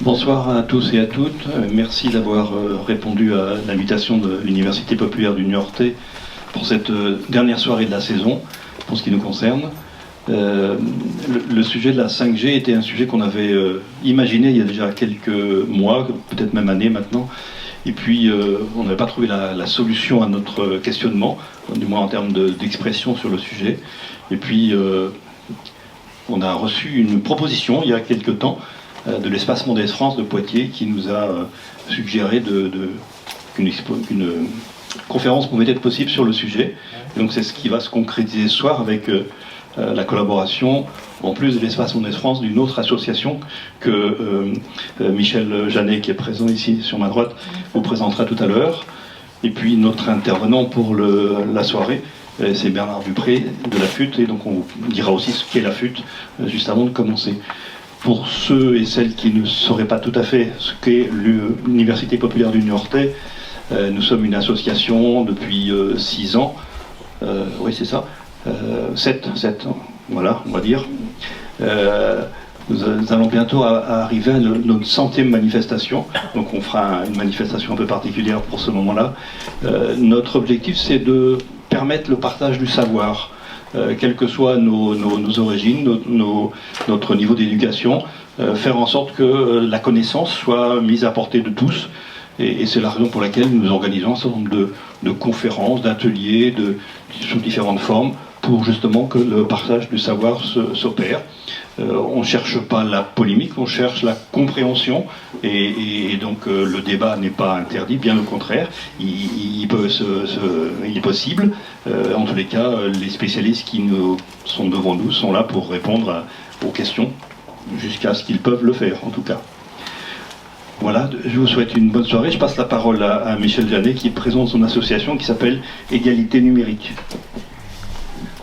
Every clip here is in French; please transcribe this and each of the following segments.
Bonsoir à tous et à toutes. Merci d'avoir répondu à l'invitation de l'Université populaire du Niortais pour cette dernière soirée de la saison, pour ce qui nous concerne. Le sujet de la 5G était un sujet qu'on avait imaginé il y a déjà quelques mois, peut-être même années maintenant, et puis on n'avait pas trouvé la solution à notre questionnement, du moins en termes d'expression sur le sujet. Et puis on a reçu une proposition il y a quelques temps de l'Espace Mendès France de Poitiers qui nous a suggéré qu'une conférence pouvait être possible sur le sujet. Et donc c'est ce qui va se concrétiser ce soir avec la collaboration, en plus de l'Espace Mendès France, d'une autre association que Michel Janet, qui est présent ici sur ma droite, vous présentera tout à l'heure. Et puis notre intervenant pour la soirée, c'est Bernard Dupré de la FUT, et donc on vous dira aussi ce qu'est la FUT juste avant de commencer. Pour ceux et celles qui ne sauraient pas tout à fait ce qu'est l'Université populaire du Niortais, nous sommes une association depuis 6 ans, oui c'est ça, 7 ans, voilà, on va dire. Nous allons bientôt arriver à notre 100e manifestation, donc on fera une manifestation un peu particulière pour ce moment-là. Notre objectif, c'est de permettre le partage du savoir, quelles que soient nos origines, notre niveau d'éducation, faire en sorte que la connaissance soit mise à portée de tous. Et c'est la raison pour laquelle nous organisons un certain nombre de conférences, d'ateliers, sous différentes formes, pour justement que le partage du savoir s'opère. On ne cherche pas la polémique, on cherche la compréhension, et donc le débat n'est pas interdit, bien au contraire, il est possible. En tous les cas, les spécialistes qui sont devant nous sont là pour répondre aux questions, jusqu'à ce qu'ils peuvent le faire, en tout cas. Voilà, je vous souhaite une bonne soirée. Je passe la parole à Michel Janet, qui présente son association qui s'appelle Égalité numérique.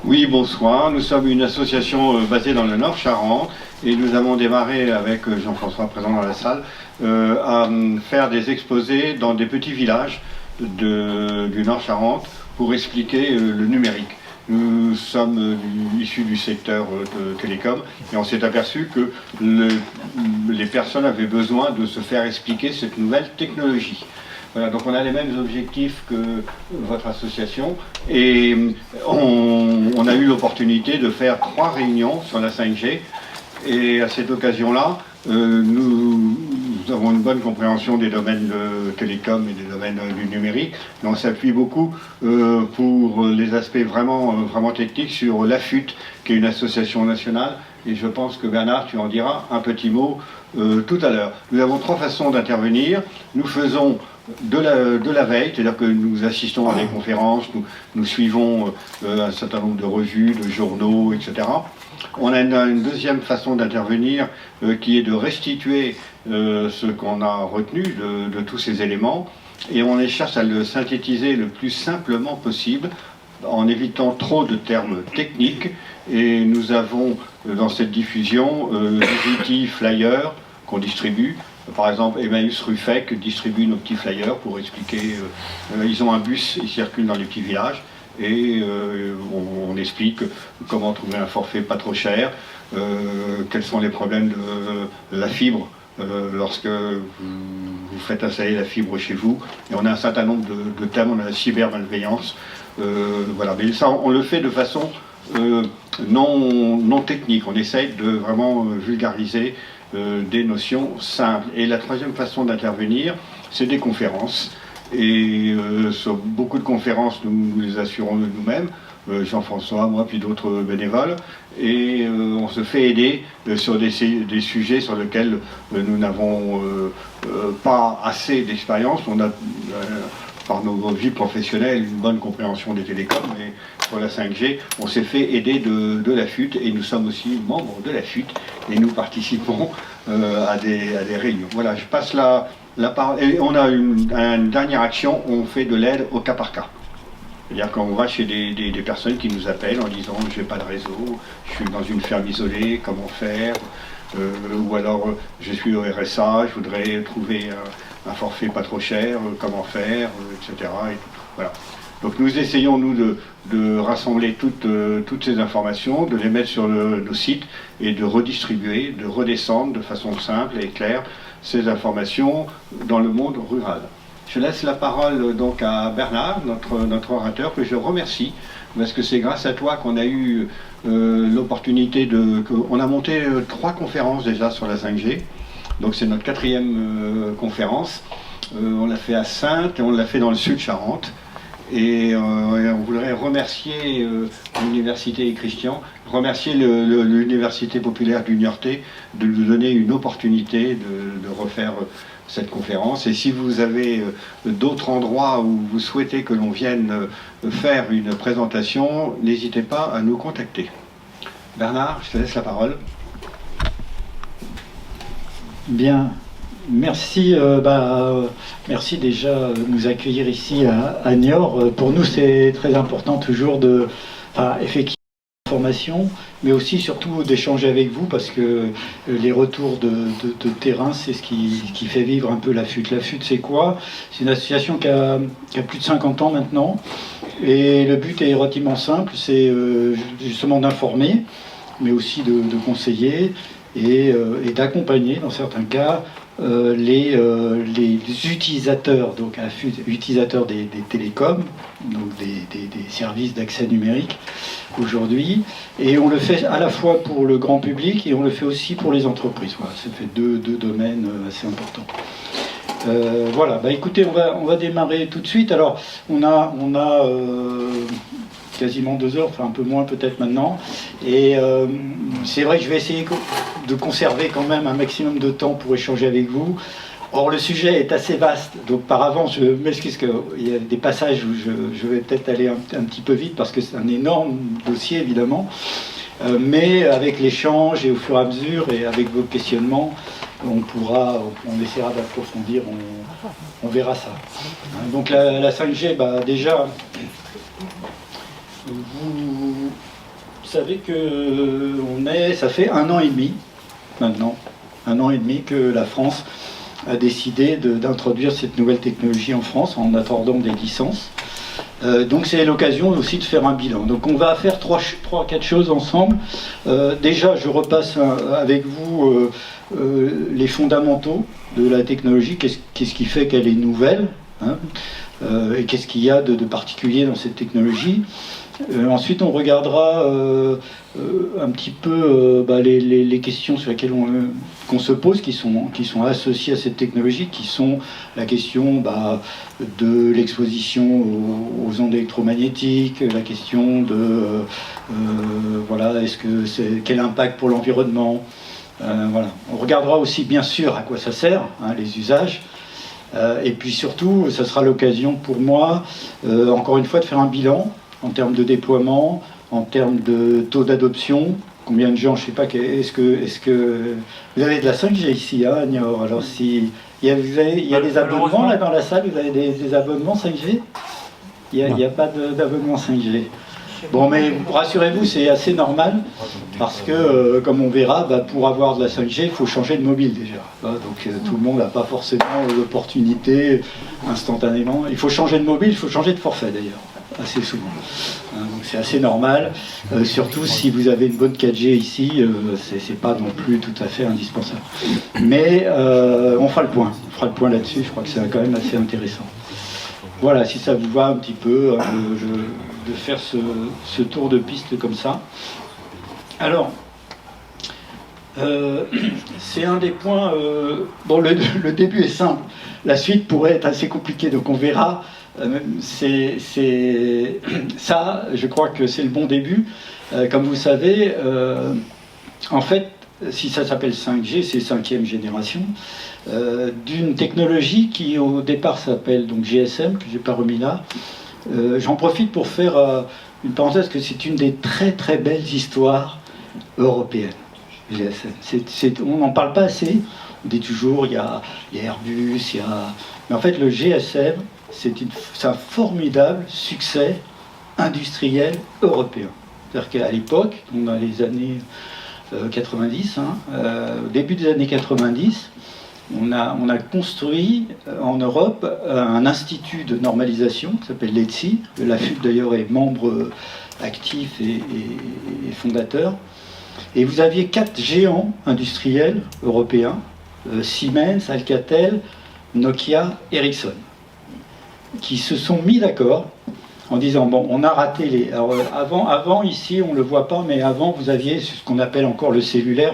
Oui, bonsoir. Nous sommes une association basée dans le Nord-Charente et nous avons démarré avec Jean-François présent dans la salle à faire des exposés dans des petits villages du Nord-Charente pour expliquer le numérique. Nous sommes issus du secteur télécom et on s'est aperçu que les personnes avaient besoin de se faire expliquer cette nouvelle technologie. Voilà, donc on a les mêmes objectifs que votre association et on a eu l'opportunité de faire 3 réunions sur la 5G et à cette occasion-là, nous avons une bonne compréhension des domaines de télécom et des domaines du numérique, mais on s'appuie beaucoup pour les aspects vraiment techniques sur la FUT, qui est une association nationale, et je pense que Bernard, tu en diras un petit mot tout à l'heure. Nous avons 3 façons d'intervenir. Nous faisons de la veille, c'est-à-dire que nous assistons à des conférences, nous suivons un certain nombre de revues, de journaux, etc. On a une deuxième façon d'intervenir qui est de restituer ce qu'on a retenu de tous ces éléments, et on cherche à le synthétiser le plus simplement possible en évitant trop de termes techniques, et nous avons dans cette diffusion des outils flyers qu'on distribue. Par exemple, Emmaüs Ruffec distribue nos petits flyers pour expliquer, ils ont un bus, ils circulent dans les petits villages, et on explique comment trouver un forfait pas trop cher, quels sont les problèmes de la fibre lorsque vous faites installer la fibre chez vous. Et on a un certain nombre de thèmes, on a la cybermalveillance, voilà. Mais ça, on le fait de façon non technique, on essaye de vraiment vulgariser des notions simples. Et la troisième façon d'intervenir, c'est des conférences. Et sur beaucoup de conférences, nous les assurons nous-mêmes, Jean-François, moi, puis d'autres bénévoles, et on se fait aider sur des sujets sur lesquels nous n'avons pas assez d'expérience. On a, par nos vies professionnelles, une bonne compréhension des télécoms, mais sur la 5G, on s'est fait aider de la FUT, et nous sommes aussi membres de la FUT, et nous participons à des réunions. Voilà, je passe la parole. Et on a une dernière action, on fait de l'aide au cas par cas. C'est-à-dire qu'on va chez des personnes qui nous appellent en disant « j'ai pas de réseau, je suis dans une ferme isolée, comment faire ?» ou alors « je suis au RSA, je voudrais trouver un forfait pas trop cher, comment faire ?» etc. Et voilà. Donc nous essayons, nous, de rassembler toutes ces informations, de les mettre sur nos sites et de redistribuer, de redescendre de façon simple et claire ces informations dans le monde rural. Je laisse la parole donc à Bernard, notre orateur, que je remercie, parce que c'est grâce à toi qu'on a eu l'opportunité on a monté 3 conférences déjà sur la 5G, donc c'est notre 4e conférence. On l'a fait à Saintes et on l'a fait dans le sud Charente. Et on voudrait remercier l'Université Christian, remercier l'Université populaire du Niortais de nous donner une opportunité de refaire cette conférence. Et si vous avez d'autres endroits où vous souhaitez que l'on vienne faire une présentation, n'hésitez pas à nous contacter. Bernard, je te laisse la parole. Bien. Merci, merci déjà de nous accueillir ici à Niort. Pour nous, c'est très important toujours effectivement l'information, mais aussi surtout d'échanger avec vous, parce que les retours de terrain, c'est ce qui fait vivre un peu la FUT. La FUT, c'est quoi? C'est une association qui a plus de 50 ans maintenant, et le but est relativement simple, c'est justement d'informer, mais aussi de conseiller et d'accompagner, dans certains cas, les utilisateurs, donc utilisateurs des télécoms, donc des services d'accès numérique aujourd'hui, et on le fait à la fois pour le grand public et on le fait aussi pour les entreprises. Voilà, ça fait deux domaines assez importants. Voilà, écoutez, on va démarrer tout de suite. Alors, on a quasiment 2 heures, enfin un peu moins peut-être maintenant, et c'est vrai que je vais essayer de conserver quand même un maximum de temps pour échanger avec vous. Or, le sujet est assez vaste, donc par avance, je m'excuse qu'il y a des passages où je vais peut-être aller un petit peu vite, parce que c'est un énorme dossier, évidemment, mais avec l'échange et au fur et à mesure, et avec vos questionnements, on essaiera d'approfondir, on verra ça. Donc la 5G, déjà, vous savez que ça fait 1 an et demi, maintenant, 1 an et demi que la France a décidé d'introduire cette nouvelle technologie en France en accordant des licences. Donc c'est l'occasion aussi de faire un bilan. Donc on va faire 3-4 choses ensemble. Déjà, je repasse avec vous les fondamentaux de la technologie, qu'est-ce qui fait qu'elle est nouvelle, hein, et qu'est-ce qu'il y a de particulier dans cette technologie. Ensuite, on regardera un petit peu les questions sur lesquelles qu'on se pose, qui sont associées à cette technologie, qui sont la question de l'exposition aux ondes électromagnétiques, la question de quel impact pour l'environnement. Voilà. On regardera aussi bien sûr à quoi ça sert, hein, les usages. Et puis surtout, ça sera l'occasion pour moi, encore une fois, de faire un bilan en termes de déploiement, en termes de taux d'adoption. Combien de gens, je ne sais pas, est-ce que vous avez de la 5G ici, hein, à Niort? Alors si il y a des abonnements là dans la salle, vous avez des abonnements 5G? Il n'y a pas d'abonnement 5G. Bon, mais rassurez-vous, c'est assez normal, parce que, comme on verra, pour avoir de la 5G, il faut changer de mobile déjà. Donc tout le monde n'a pas forcément l'opportunité instantanément. Il faut changer de mobile, il faut changer de forfait d'ailleurs, assez souvent. Donc c'est assez normal, surtout si vous avez une bonne 4G ici, c'est pas non plus tout à fait indispensable. Mais on fera le point là-dessus, je crois que c'est quand même assez intéressant. Voilà, si ça vous va un petit peu, de faire ce tour de piste comme ça. Alors, c'est un des points... le début est simple. La suite pourrait être assez compliquée, donc on verra. Ça, je crois que c'est le bon début. Comme vous savez, en fait, si ça s'appelle 5G, c'est 5e génération, d'une technologie qui au départ s'appelle donc GSM, que je n'ai pas remis là. J'en profite pour faire une parenthèse, que c'est une des très très belles histoires européennes. GSM. On n'en parle pas assez. On dit toujours, il y a Airbus, mais en fait le GSM, c'est un formidable succès industriel européen. C'est-à-dire qu'à l'époque, dans les années 90, au début des années 90, on a construit en Europe un institut de normalisation qui s'appelle l'ETSI. L'AFUP d'ailleurs est membre actif et fondateur. Et vous aviez 4 géants industriels européens, Siemens, Alcatel, Nokia, Ericsson, qui se sont mis d'accord en disant, bon, on a raté les... Alors, avant, ici, on ne le voit pas, mais avant, vous aviez ce qu'on appelle encore le cellulaire.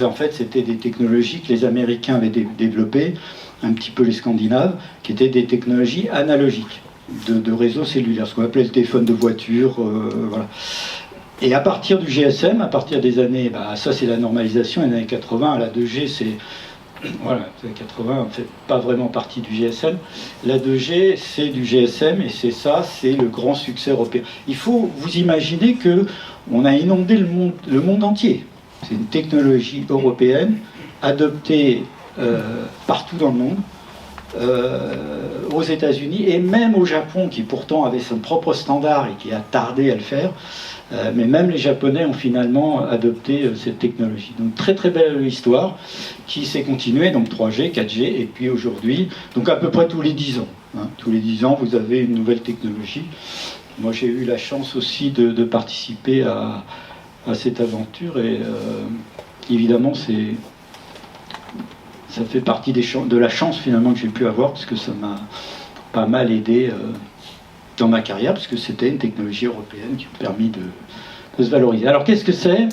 En fait, c'était des technologies que les Américains avaient développées, un petit peu les Scandinaves, qui étaient des technologies analogiques de réseaux cellulaires, ce qu'on appelait le téléphone de voiture, voilà. Et à partir du GSM, à partir des années... ça, c'est la normalisation, les années 80, la 2G, c'est... Voilà, 80 ne fait pas vraiment partie du GSM. La 2G, c'est du GSM et c'est le grand succès européen. Il faut vous imaginer qu'on a inondé le monde entier. C'est une technologie européenne adoptée partout dans le monde, aux États-Unis et même au Japon, qui pourtant avait son propre standard et qui a tardé à le faire. Mais même les Japonais ont finalement adopté cette technologie. Donc très très belle histoire qui s'est continuée, donc 3G, 4G, et puis aujourd'hui, donc à peu près tous les 10 ans. Tous les 10 ans, vous avez une nouvelle technologie. Moi j'ai eu la chance aussi de participer à cette aventure, et évidemment ça fait partie de la chance finalement que j'ai pu avoir, parce que ça m'a pas mal aidé dans ma carrière, parce que c'était une technologie européenne qui m'a permis de se valoriser. Alors qu'est-ce que c'est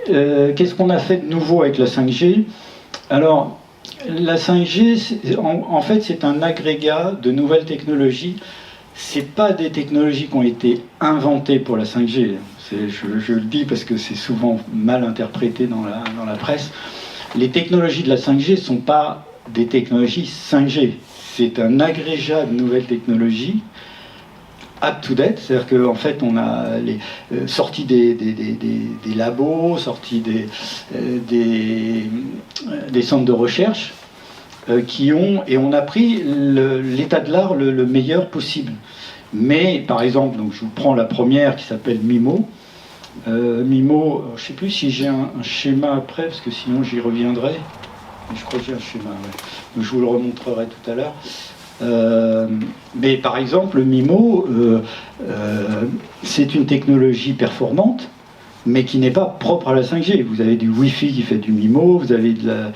Qu'est-ce qu'on a fait de nouveau avec la 5G? Alors la 5G, en fait, c'est un agrégat de nouvelles technologies. C'est pas des technologies qui ont été inventées pour la 5G. Je le dis parce que c'est souvent mal interprété dans la presse. Les technologies de la 5G ne sont pas des technologies 5G. C'est un agrégat de nouvelles technologies up-to-date, c'est-à-dire qu'en fait on a sorti des labos, sorti des centres de recherche et on a pris l'état de l'art le meilleur possible. Mais par exemple, donc je vous prends la première qui s'appelle MIMO. MIMO, je ne sais plus si j'ai un schéma après, parce que sinon j'y reviendrai. Je crois que j'ai un schéma, ouais. Donc, je vous le remontrerai tout à l'heure. Mais par exemple, le MIMO, c'est une technologie performante, mais qui n'est pas propre à la 5G. Vous avez du Wi-Fi qui fait du MIMO, vous avez de la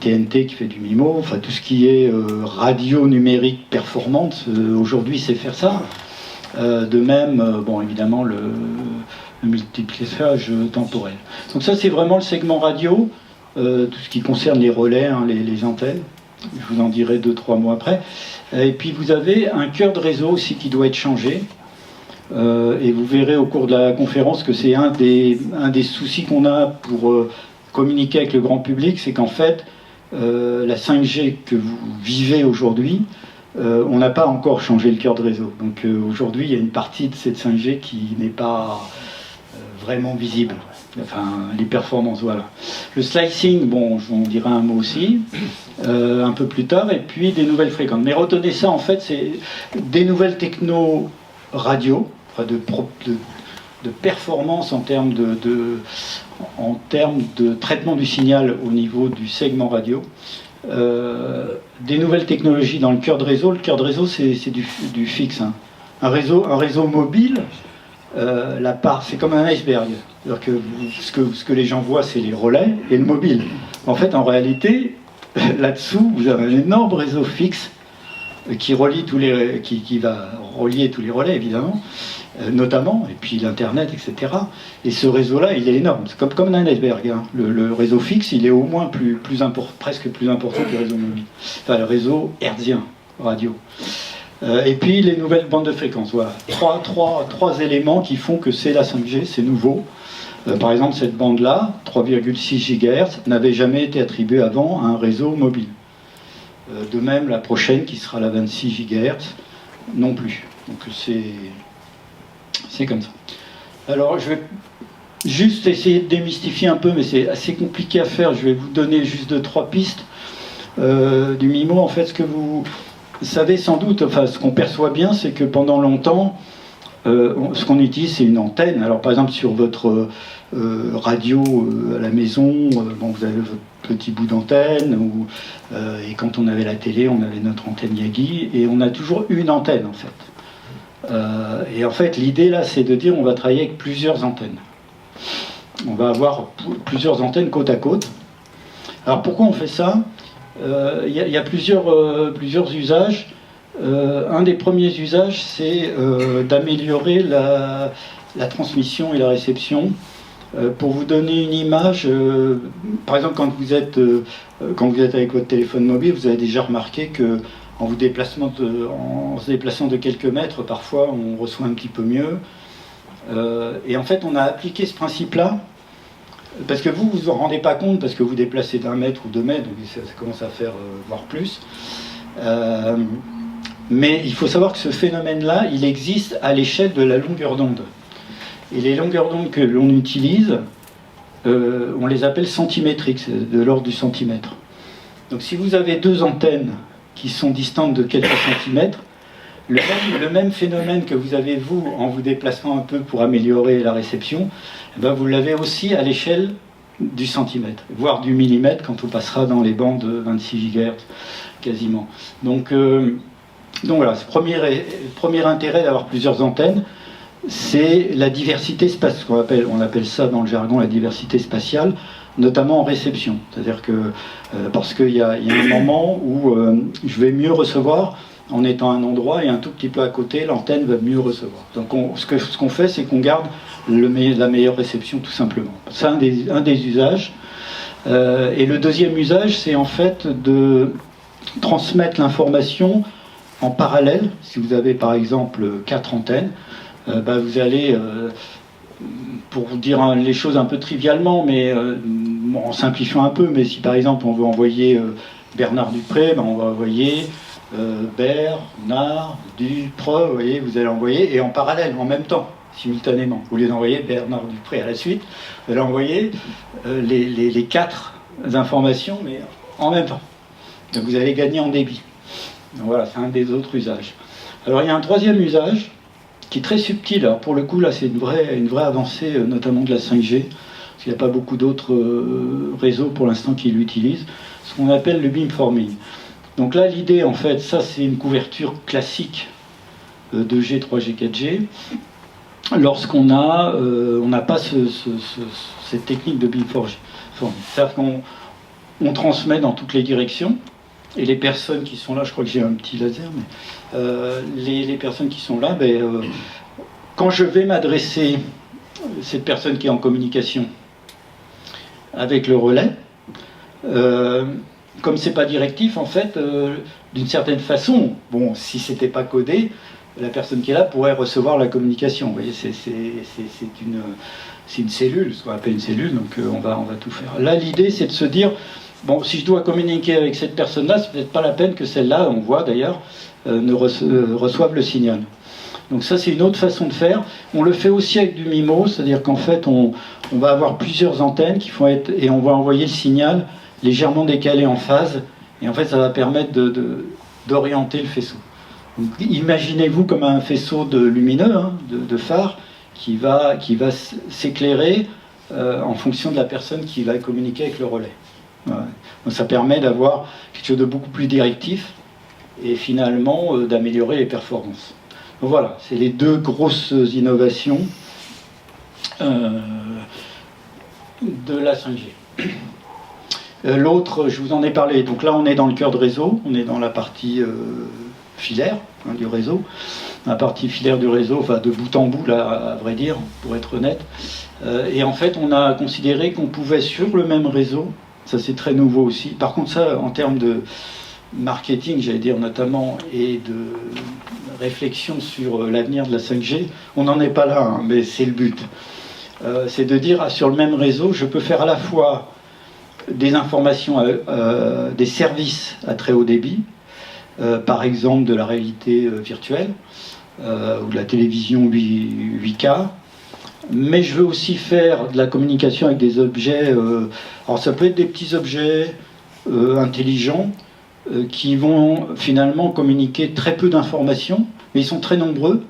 TNT qui fait du MIMO, enfin tout ce qui est radio numérique performante, aujourd'hui c'est faire ça. De même, bon évidemment, le multiplexage temporel. Donc ça c'est vraiment le segment radio, tout ce qui concerne les relais, hein, les antennes. Je vous en dirai 2-3 mots après. Et puis vous avez un cœur de réseau aussi qui doit être changé. Et vous verrez au cours de la conférence que c'est un des soucis qu'on a pour communiquer avec le grand public, c'est qu'en fait, la 5G que vous vivez aujourd'hui, on n'a pas encore changé le cœur de réseau. Donc aujourd'hui, il y a une partie de cette 5G qui n'est pas vraiment visible. Enfin, les performances, voilà. Le slicing, bon, j'en dirai un mot aussi, un peu plus tard, et puis des nouvelles fréquences. Mais retenez ça, en fait, c'est des nouvelles techno radio, enfin de performance en termes de traitement du signal au niveau du segment radio. Des nouvelles technologies dans le cœur de réseau. Le cœur de réseau, c'est du fixe. Hein. Un réseau mobile, c'est comme un iceberg. C'est-à-dire que ce que les gens voient, c'est les relais et le mobile. En fait, en réalité, là-dessous, vous avez un énorme réseau fixe qui va relier tous les relais, évidemment, notamment, et puis l'Internet, etc. Et ce réseau-là, il est énorme. C'est comme un iceberg. Hein. Le réseau fixe, il est au moins presque plus important que le réseau mobile. Enfin, le réseau hertzien, radio. Et puis les nouvelles bandes de fréquences. Voilà. Trois éléments qui font que c'est la 5G, c'est nouveau. Par exemple, cette bande-là, 3,6 GHz, n'avait jamais été attribuée avant à un réseau mobile. De même, la prochaine, qui sera la 26 GHz, non plus. Donc c'est comme ça. Alors, je vais juste essayer de démystifier un peu, mais c'est assez compliqué à faire. Je vais vous donner juste 2-3 pistes du MIMO. En fait, ce que vous savez sans doute, enfin, ce qu'on perçoit bien, c'est que pendant longtemps, ce qu'on utilise, c'est une antenne. Alors, par exemple, sur votre radio à la maison, bon, vous avez votre petits bouts d'antenne, et quand on avait la télé, on avait notre antenne Yagi, et on a toujours une antenne en fait. Et en fait, l'idée là, c'est de dire on va travailler avec plusieurs antennes. On va avoir plusieurs antennes côte à côte. Alors pourquoi on fait ça? Il y a plusieurs usages. Un des premiers usages, c'est d'améliorer la transmission et la réception. Pour vous donner une image, par exemple quand vous êtes avec votre téléphone mobile, vous avez déjà remarqué que en se déplaçant de quelques mètres, parfois on reçoit un petit peu mieux. Et en fait, on a appliqué ce principe-là, parce que vous vous en rendez pas compte, parce que vous déplacez d'1 mètre ou 2 mètres, donc ça commence à faire voire plus. Mais il faut savoir que ce phénomène-là, il existe à l'échelle de la longueur d'onde. Et les longueurs d'onde que l'on utilise, on les appelle centimétriques, c'est de l'ordre du centimètre. Donc si vous avez 2 antennes qui sont distantes de quelques centimètres, le même phénomène que vous avez, vous, en vous déplaçant un peu pour améliorer la réception, eh ben vous l'avez aussi à l'échelle du centimètre, voire du millimètre quand on passera dans les bandes de 26 GHz quasiment. Donc voilà, ce premier intérêt d'avoir plusieurs antennes, c'est la diversité spatiale, on appelle ça dans le jargon la diversité spatiale, notamment en réception. C'est-à-dire que, parce qu'il y a un moment où je vais mieux recevoir en étant à un endroit et un tout petit peu à côté, l'antenne va mieux recevoir. Donc ce qu'on fait, c'est qu'on garde la meilleure réception tout simplement. C'est un des usages. Et le deuxième usage, c'est en fait de transmettre l'information en parallèle. Si vous avez par exemple 4 antennes, vous allez, pour vous dire les choses un peu trivialement, mais en simplifiant un peu, mais si par exemple on veut envoyer Bernard Dupré, on va envoyer Bernard Dupré, vous voyez, vous allez envoyer, et en parallèle, en même temps, simultanément. Au lieu d'envoyer Bernard Dupré à la suite, vous allez envoyer les 4 informations, mais en même temps. Donc vous allez gagner en débit. Donc voilà, c'est un des autres usages. Alors il y a un troisième usage qui est très subtil. Alors pour le coup, là, c'est une vraie avancée, notamment de la 5G, parce qu'il n'y a pas beaucoup d'autres réseaux pour l'instant qui l'utilisent, ce qu'on appelle le beamforming. Donc là, l'idée, en fait, ça, c'est une couverture classique 2G, 3G, 4G, lorsqu'on n'a pas cette technique de beamforming. C'est-à-dire qu'on transmet dans toutes les directions, et les personnes qui sont là, je crois que j'ai un petit laser, mais les personnes qui sont là, quand je vais m'adresser, cette personne qui est en communication avec le relais, comme c'est pas directif, en fait, d'une certaine façon, bon, si c'était pas codé, la personne qui est là pourrait recevoir la communication. Vous voyez, c'est une cellule, ce qu'on appelle une cellule, donc on va tout faire. Là, l'idée, c'est de se dire, bon, si je dois communiquer avec cette personne-là, c'est peut-être pas la peine que celle-là, on voit d'ailleurs, reçoive le signal. Donc ça, c'est une autre façon de faire. On le fait aussi avec du MIMO, c'est-à-dire qu'en fait, on va avoir plusieurs antennes qui vont être, et on va envoyer le signal légèrement décalé en phase, et en fait, ça va permettre d'orienter le faisceau. Donc, imaginez-vous comme un faisceau lumineux, de phare, qui va s'éclairer en fonction de la personne qui va communiquer avec le relais. Ouais. Donc ça permet d'avoir quelque chose de beaucoup plus directif et finalement d'améliorer les performances. Donc voilà, c'est les 2 grosses innovations de la 5G. L'autre, je vous en ai parlé, donc là on est dans le cœur de réseau, on est dans la partie filaire du réseau, la partie filaire du réseau, enfin de bout en bout là, à vrai dire, pour être honnête. Et en fait on a considéré qu'on pouvait sur le même réseau, ça c'est très nouveau aussi. Par contre ça, en termes de marketing, j'allais dire notamment, et de réflexion sur l'avenir de la 5G, on n'en est pas là, mais c'est le but. C'est de dire, sur le même réseau, je peux faire à la fois des informations, des services à très haut débit, par exemple de la réalité virtuelle, ou de la télévision 8K, mais je veux aussi faire de la communication avec des objets, alors ça peut être des petits objets intelligents qui vont finalement communiquer très peu d'informations, mais ils sont très nombreux,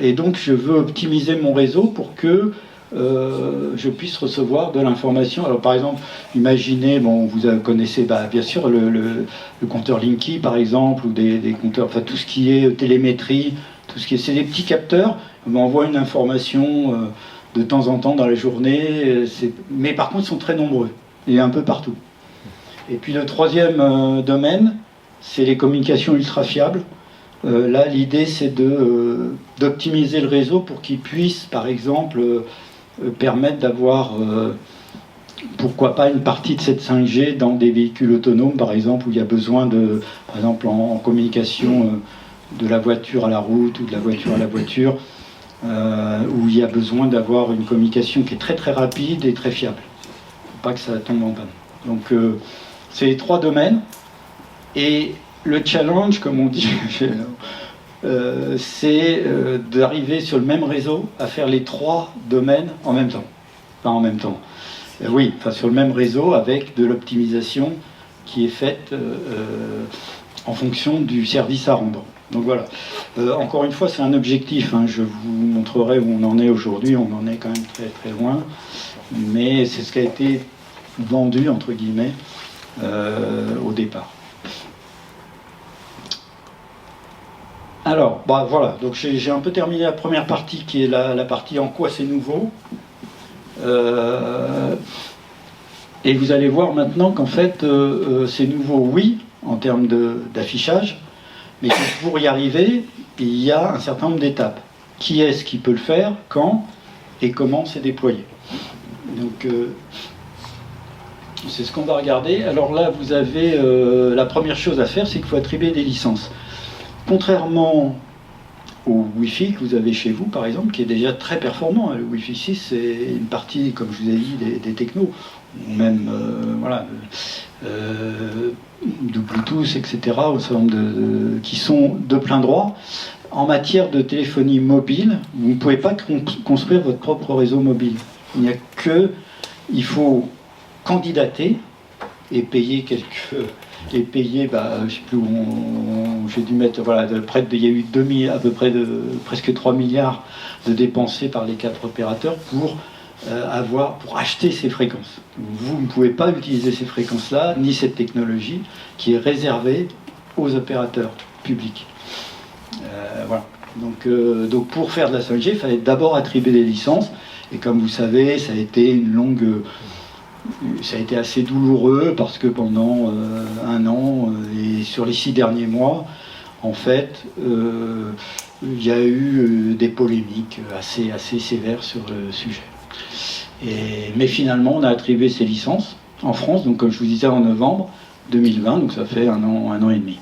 et donc je veux optimiser mon réseau pour que je puisse recevoir de l'information. Alors par exemple, imaginez, bon, vous connaissez bien sûr le compteur Linky par exemple, ou des compteurs, enfin tout ce qui est télémétrie, tout ce qui est, c'est des petits capteurs, on m'envoie une information de temps en temps dans la journée, mais par contre ils sont très nombreux, et un peu partout. Et puis le troisième domaine, c'est les communications ultra fiables. Là, l'idée, c'est d'optimiser le réseau pour qu'il puisse, par exemple, permettre d'avoir, pourquoi pas, une partie de cette 5G dans des véhicules autonomes, par exemple, où il y a besoin de, par exemple, en communication de la voiture à la route ou de la voiture à la voiture, où il y a besoin d'avoir une communication qui est très très rapide et très fiable. Faut pas que ça tombe en panne. Donc, c'est les trois domaines. Et le challenge, comme on dit, c'est d'arriver sur le même réseau à faire les trois domaines en même temps. Enfin, en même temps. Oui, enfin, sur le même réseau avec de l'optimisation qui est faite en fonction du service à rendre. Donc voilà. Encore une fois, c'est un objectif. Hein. Je vous montrerai où on en est aujourd'hui. On en est quand même très très loin. Mais c'est ce qui a été vendu, entre guillemets, au départ. Alors, voilà, donc j'ai un peu terminé la première partie qui est la partie en quoi c'est nouveau. Et vous allez voir maintenant qu'en fait, c'est nouveau, oui, en termes d'affichage, mais que pour y arriver, il y a un certain nombre d'étapes. Qui est-ce qui peut le faire, quand et comment c'est déployé. Donc, c'est ce qu'on va regarder. Alors là, vous avez la première chose à faire, c'est qu'il faut attribuer des licences. Contrairement au Wi-Fi que vous avez chez vous, par exemple, qui est déjà très performant. Le Wi-Fi 6, c'est une partie, comme je vous ai dit, des technos, ou même voilà, de Bluetooth, etc., au certain qui sont de plein droit. En matière de téléphonie mobile, vous ne pouvez pas construire votre propre réseau mobile. Il faut candidater et payer je ne sais plus où j'ai dû mettre, voilà, il y a eu à peu près presque 3 milliards de dépensés par les 4 opérateurs pour acheter ces fréquences. Vous ne pouvez pas utiliser ces fréquences-là, ni cette technologie qui est réservée aux opérateurs publics. Voilà. Donc pour faire de la 5G, il fallait d'abord attribuer des licences, et comme vous savez, ça a été assez douloureux parce que pendant un an et sur les 6 derniers mois, en fait, il y a eu des polémiques assez sévères sur le sujet. Mais finalement, on a attribué ces licences en France, donc comme je vous disais, en novembre 2020, donc ça fait un an et demi.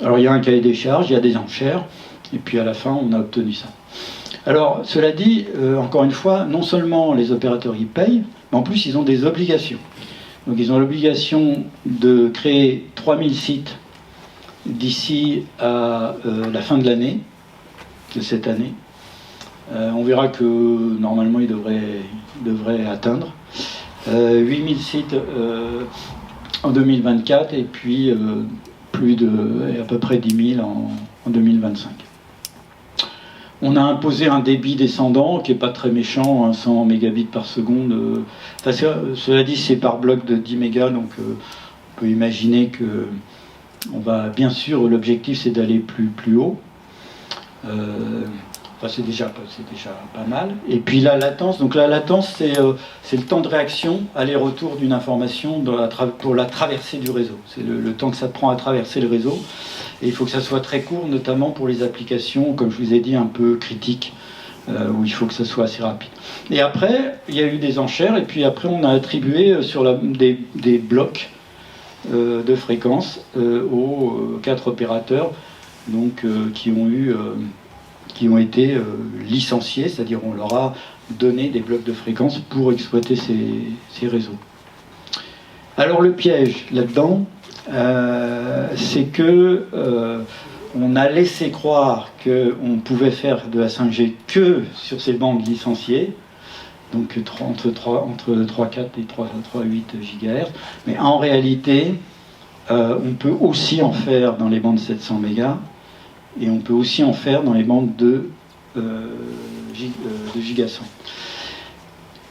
Alors il y a un cahier des charges, il y a des enchères, et puis à la fin, on a obtenu ça. Alors, cela dit, encore une fois, non seulement les opérateurs y payent, mais en plus, ils ont des obligations. Donc, ils ont l'obligation de créer 3000 sites d'ici à la fin de l'année, de cette année. On verra que, normalement, ils devraient atteindre 8000 sites en 2024, et puis à peu près 10 000 en 2025. On a imposé un débit descendant qui n'est pas très méchant, hein, 100 mégabits par seconde. Cela dit, c'est par bloc de 10 mégas, donc on peut imaginer que bien sûr, l'objectif c'est d'aller plus haut. C'est déjà pas mal. Et puis la latence, c'est le temps de réaction, aller-retour d'une information pour la traversée du réseau. C'est le temps que ça prend à traverser le réseau. Et il faut que ça soit très court, notamment pour les applications, comme je vous ai dit, un peu critiques, où il faut que ça soit assez rapide. Et après, il y a eu des enchères, et puis après, on a attribué des blocs de fréquences aux 4 opérateurs donc, qui ont été licenciés, c'est-à-dire on leur a donné des blocs de fréquences pour exploiter ces réseaux. Alors le piège là-dedans, c'est que on a laissé croire qu'on pouvait faire de la 5G que sur ces bandes licenciées, donc entre 3,4 et 3,8 GHz, mais en réalité, on peut aussi en faire dans les bandes 700 mégas, et on peut aussi en faire dans les bandes de giga 100.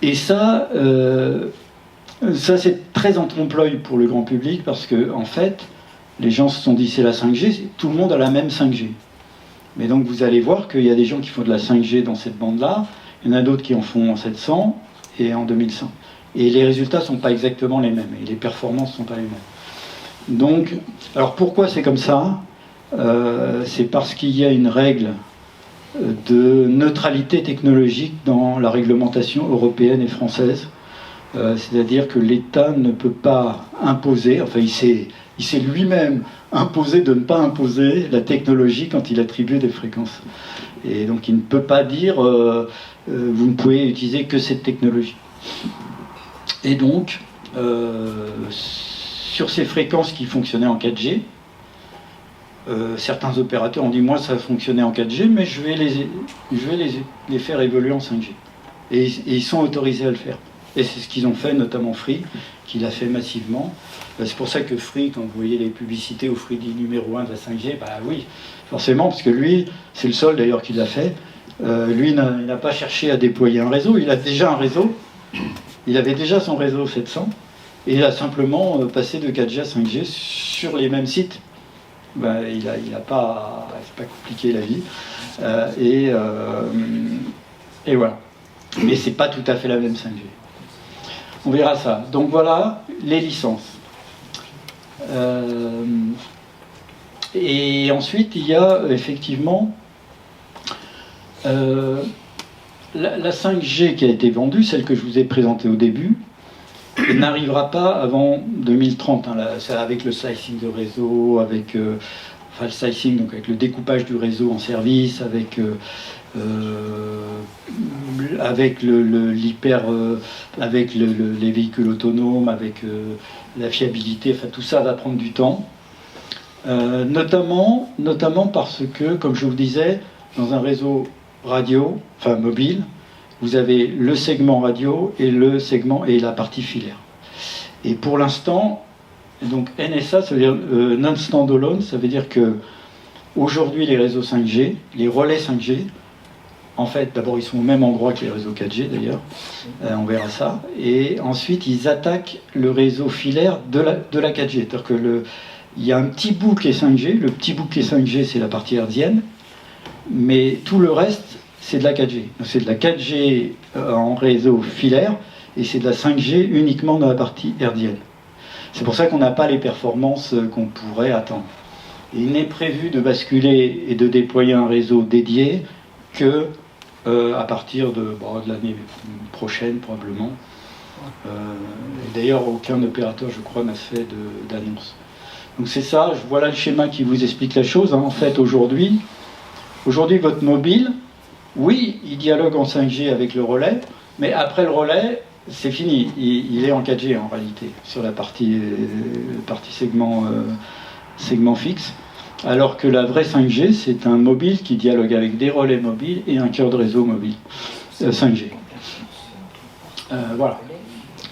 Et ça, c'est très en trompe-l'œil pour le grand public parce que, en fait, les gens se sont dit c'est la 5G, tout le monde a la même 5G. Mais donc vous allez voir qu'il y a des gens qui font de la 5G dans cette bande-là, il y en a d'autres qui en font en 700 et en 2100. Et les résultats ne sont pas exactement les mêmes, et les performances ne sont pas les mêmes. Donc, alors pourquoi c'est comme ça? C'est parce qu'il y a une règle de neutralité technologique dans la réglementation européenne et française. C'est-à-dire que l'État ne peut pas imposer, enfin il s'est lui-même imposé de ne pas imposer la technologie quand il attribue des fréquences. Et donc il ne peut pas dire vous ne pouvez utiliser que cette technologie. Et donc sur ces fréquences qui fonctionnaient en 4G, certains opérateurs ont dit moi ça fonctionnait en 4G mais je vais les faire évoluer en 5G. Et ils sont autorisés à le faire. Et c'est ce qu'ils ont fait, notamment Free, qui l'a fait massivement. C'est pour ça que Free, quand vous voyez les publicités où Free dit numéro 1 de la 5G, bah oui, forcément, parce que lui, c'est le seul d'ailleurs qui l'a fait. Lui, il n'a pas cherché à déployer un réseau, il a déjà un réseau. Il avait déjà son réseau 700, et il a simplement passé de 4G à 5G sur les mêmes sites. Ben, il n'a pas, c'est pas compliqué la vie. Et voilà. Mais c'est pas tout à fait la même 5G. On verra ça. Donc voilà les licences. Et ensuite, il y a effectivement la 5G qui a été vendue, celle que je vous ai présentée au début, n'arrivera pas avant 2030. Hein, avec le slicing de réseau, avec le slicing, donc avec le découpage du réseau en services, avec les véhicules autonomes, avec la fiabilité, enfin tout ça va prendre du temps. Notamment parce que, comme je vous le disais, dans un réseau radio, enfin mobile, vous avez le segment radio et le segment et la partie filaire. Et pour l'instant, donc NSA, ça veut dire non-standalone, ça veut dire que aujourd'hui les réseaux 5G, les relais 5G, en fait, d'abord ils sont au même endroit que les réseaux 4G d'ailleurs, on verra ça, et ensuite ils attaquent le réseau filaire de la 4G, c'est-à-dire que il y a un petit bout qui est 5G, le petit bout qui est 5G c'est la partie hertzienne, mais tout le reste c'est de la 4G. C'est de la 4G en réseau filaire et c'est de la 5G uniquement dans la partie hertzienne. C'est pour ça qu'on n'a pas les performances qu'on pourrait attendre. Et il n'est prévu de basculer et de déployer un réseau dédié que à partir de l'année prochaine probablement. Et d'ailleurs aucun opérateur je crois n'a fait d'annonce. Donc c'est ça, voilà le schéma qui vous explique la chose. En fait aujourd'hui votre mobile, oui, il dialogue en 5G avec le relais, mais après le relais, c'est fini. Il est en 4G en réalité, sur la partie segment fixe. Alors que la vraie 5G, c'est un mobile qui dialogue avec des relais mobiles et un cœur de réseau mobile. 5G. Voilà.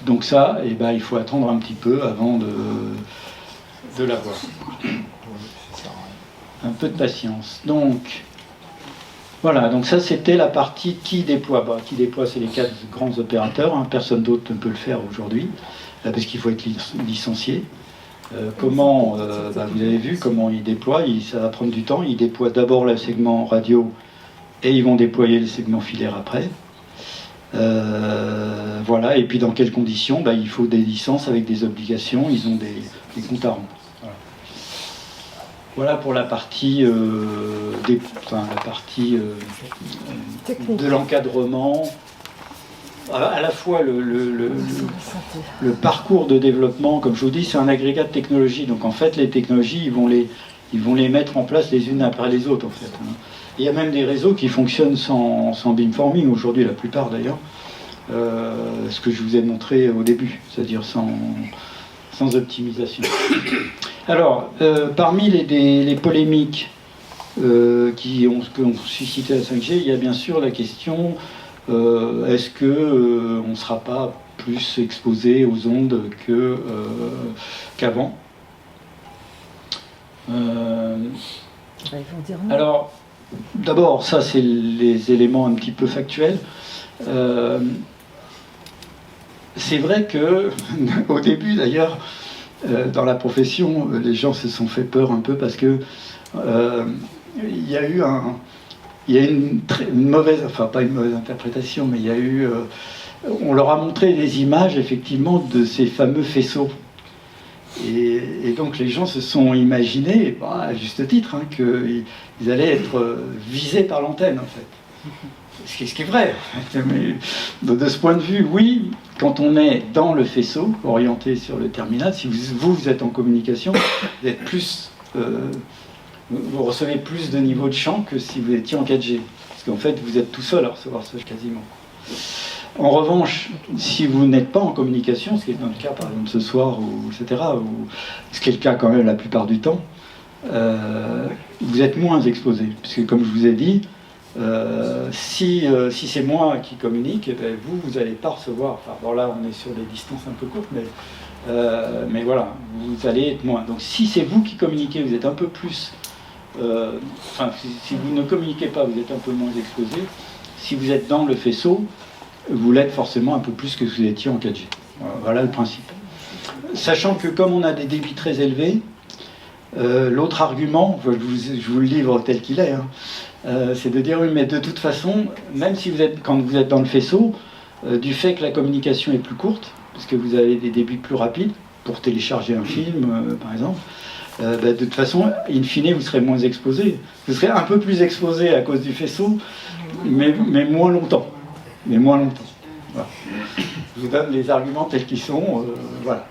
Donc ça, il faut attendre un petit peu avant de l'avoir. Un peu de patience. Donc... Voilà, donc ça c'était la partie qui déploie. Qui déploie, c'est les 4 grands opérateurs, hein, personne d'autre ne peut le faire aujourd'hui, parce qu'il faut être licencié. Comment, vous avez vu comment ils déploient, ça va prendre du temps. Ils déploient d'abord le segment radio et ils vont déployer le segment filaire après. Voilà, et puis dans quelles conditions? Il faut des licences avec des obligations, ils ont des comptes à rendre. Voilà pour la partie, de l'encadrement, à la fois le parcours de développement, comme je vous dis, c'est un agrégat de technologies. Donc en fait, les technologies, ils vont les mettre en place les unes après les autres. En fait. Il y a même des réseaux qui fonctionnent sans beamforming aujourd'hui, la plupart d'ailleurs, ce que je vous ai montré au début, c'est-à-dire sans optimisation. Alors, parmi les polémiques qui ont suscité la 5G, il y a bien sûr la question est-ce qu'on ne sera pas plus exposé aux ondes qu'avant Alors, d'abord, ça c'est les éléments un petit peu factuels. c'est vrai que, au début d'ailleurs, dans la profession, les gens se sont fait peur un peu parce que il y a eu une mauvaise, enfin pas une mauvaise interprétation, mais il y a eu, on leur a montré des images effectivement de ces fameux faisceaux. Et donc les gens se sont imaginés, à juste titre, qu'ils allaient être visés par l'antenne en fait. Ce qui est vrai. Mais de ce point de vue, oui, quand on est dans le faisceau, orienté sur le terminal, si vous êtes en communication, vous êtes plus, vous recevez plus de niveau de champ que si vous étiez en 4G. Parce qu'en fait, vous êtes tout seul à recevoir ça quasiment. En revanche, si vous n'êtes pas en communication, ce qui est notre cas par exemple ce soir, etc., ou ce qui est le cas quand même la plupart du temps, vous êtes moins exposé. Puisque comme je vous ai dit, si c'est moi qui communique, eh bien, vous n'allez pas recevoir. Enfin, bon, là, on est sur des distances un peu courtes, mais voilà, vous allez être moins. Donc, si c'est vous qui communiquez, vous êtes un peu plus. Enfin, si vous ne communiquez pas, vous êtes un peu moins exposé. Si vous êtes dans le faisceau, vous l'êtes forcément un peu plus que vous étiez en 4G. Voilà le principe. Sachant que comme on a des débits très élevés, l'autre argument, je vous le livre tel qu'il est, c'est de dire oui, mais de toute façon, même si quand vous êtes dans le faisceau, du fait que la communication est plus courte, parce que vous avez des débits plus rapides pour télécharger un film, par exemple, de toute façon, in fine, vous serez moins exposé. Vous serez un peu plus exposé à cause du faisceau, mais moins longtemps. Mais moins longtemps. Voilà. Je vous donne les arguments tels qu'ils sont. Voilà.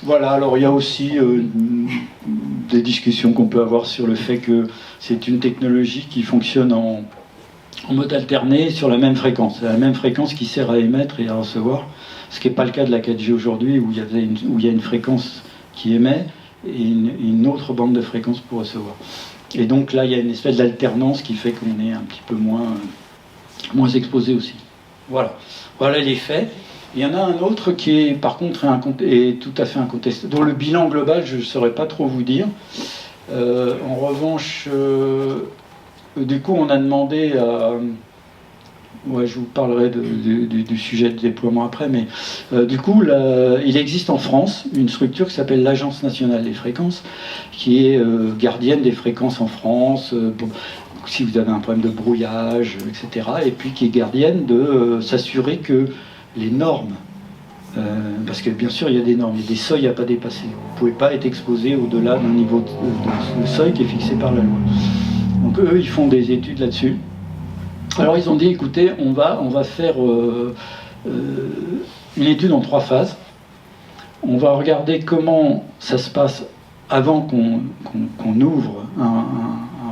Voilà, alors il y a aussi des discussions qu'on peut avoir sur le fait que c'est une technologie qui fonctionne en mode alterné sur la même fréquence. C'est la même fréquence qui sert à émettre et à recevoir, ce qui n'est pas le cas de la 4G aujourd'hui où il y a une fréquence qui émet et une autre bande de fréquence pour recevoir. Et donc là, il y a une espèce d'alternance qui fait qu'on est un petit peu moins exposé aussi. Voilà. Voilà les faits. Il y en a un autre qui est, par contre, est tout à fait incontesté, dont le bilan global, je ne saurais pas trop vous dire. En revanche, du coup, on a demandé à... Ouais, je vous parlerai du sujet de déploiement après, mais du coup, il existe en France une structure qui s'appelle l'Agence nationale des fréquences, qui est gardienne des fréquences en France, si vous avez un problème de brouillage, etc., et puis qui est gardienne de s'assurer que les normes, parce que bien sûr il y a des normes, il y a des seuils à ne pas dépasser. Vous ne pouvez pas être exposé au-delà d'un niveau de seuil qui est fixé par la loi. Donc eux, ils font des études là-dessus. Alors ils ont dit, écoutez, on va faire une étude en 3 phases. On va regarder comment ça se passe avant qu'on ouvre un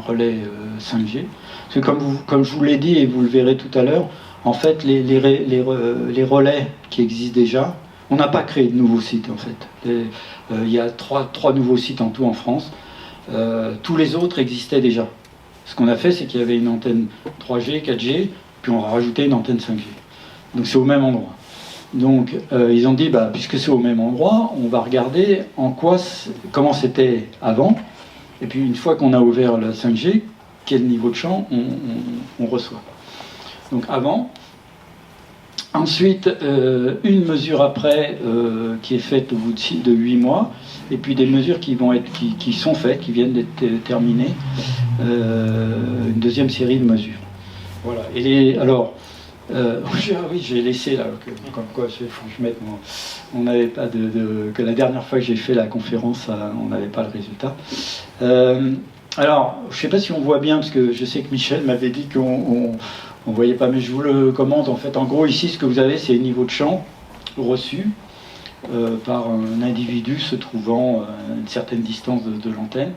relais 5G. Parce que comme je vous l'ai dit et vous le verrez tout à l'heure, en fait, les relais qui existent déjà, on n'a pas créé de nouveaux sites en fait. Il y a 3 nouveaux sites en tout en France. Tous les autres existaient déjà. Ce qu'on a fait, c'est qu'il y avait une antenne 3G, 4G, puis on a rajouté une antenne 5G. Donc c'est au même endroit. Donc ils ont dit, puisque c'est au même endroit, on va regarder comment c'était avant, et puis une fois qu'on a ouvert la 5G, quel niveau de champ on reçoit. Donc avant. Ensuite, une mesure après qui est faite au bout de 8 mois, et puis des mesures qui sont faites, qui viennent d'être terminées, une deuxième série de mesures. Voilà. Oui, j'ai laissé là, comme quoi il faut que je mette on n'avait pas que la dernière fois que j'ai fait la conférence, on n'avait pas le résultat. Alors, je ne sais pas si on voit bien, parce que je sais que Michel m'avait dit qu'on ne voyait pas, mais je vous le commente. En fait, en gros, ici, ce que vous avez, c'est le niveau de champ reçu par un individu se trouvant à une certaine distance de l'antenne.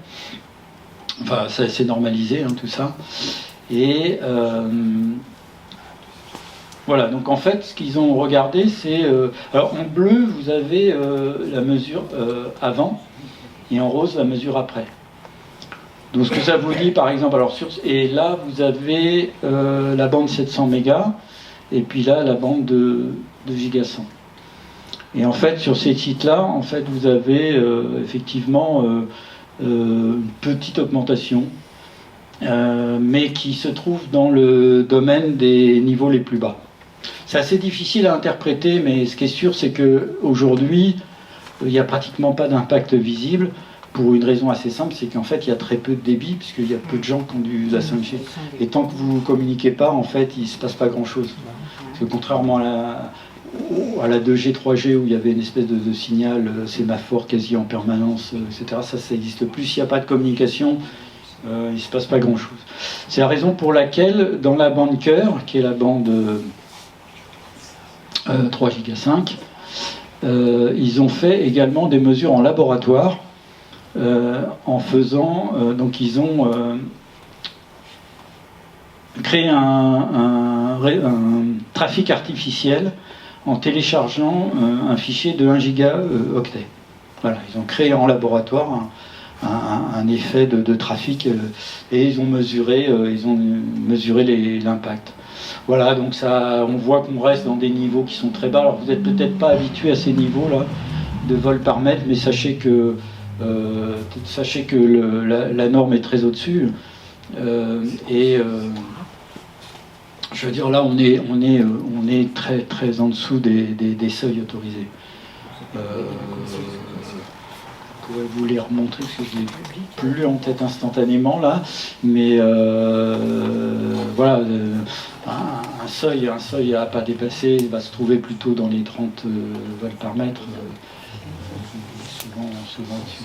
Enfin, c'est normalisé, tout ça. Et voilà, donc en fait, ce qu'ils ont regardé, c'est... alors, en bleu, vous avez la mesure avant, et en rose, la mesure après. Donc ce que ça vous dit, par exemple, et là vous avez la bande 700 mégas, et puis là la bande de giga 100. Et en fait, sur ces sites-là, en fait, vous avez effectivement une petite augmentation, mais qui se trouve dans le domaine des niveaux les plus bas. C'est assez difficile à interpréter, mais ce qui est sûr, c'est qu'aujourd'hui, il n'y a pratiquement pas d'impact visible, pour une raison assez simple, c'est qu'en fait, il y a très peu de débit, puisqu'il y a peu de gens qui ont du la 5G. Et tant que vous ne communiquez pas, en fait, il ne se passe pas grand-chose. Parce que contrairement à la 2G, 3G, où il y avait une espèce de signal sémaphore quasi en permanence, etc., ça n'existe plus. S'il n'y a pas de communication, il ne se passe pas grand-chose. C'est la raison pour laquelle, dans la bande cœur, qui est la bande 3 Go 5, ils ont fait également des mesures en laboratoire, en faisant... donc ils ont créé un trafic artificiel en téléchargeant un fichier de 1 gigaoctet. Voilà, ils ont créé en laboratoire un effet de trafic et ils ont mesuré l'impact. Voilà, donc ça, on voit qu'on reste dans des niveaux qui sont très bas. Alors vous n'êtes peut-être pas habitué à ces niveaux-là de vol par mètre, mais sachez que la norme est très au-dessus. Je veux dire, là, on est très, très en dessous des seuils autorisés. Je pourrais vous les remontrer parce que je ne l'ai plus en tête instantanément là, mais voilà, un seuil à pas dépasser va se trouver plutôt dans les 30 vols par mètre, souvent dessus.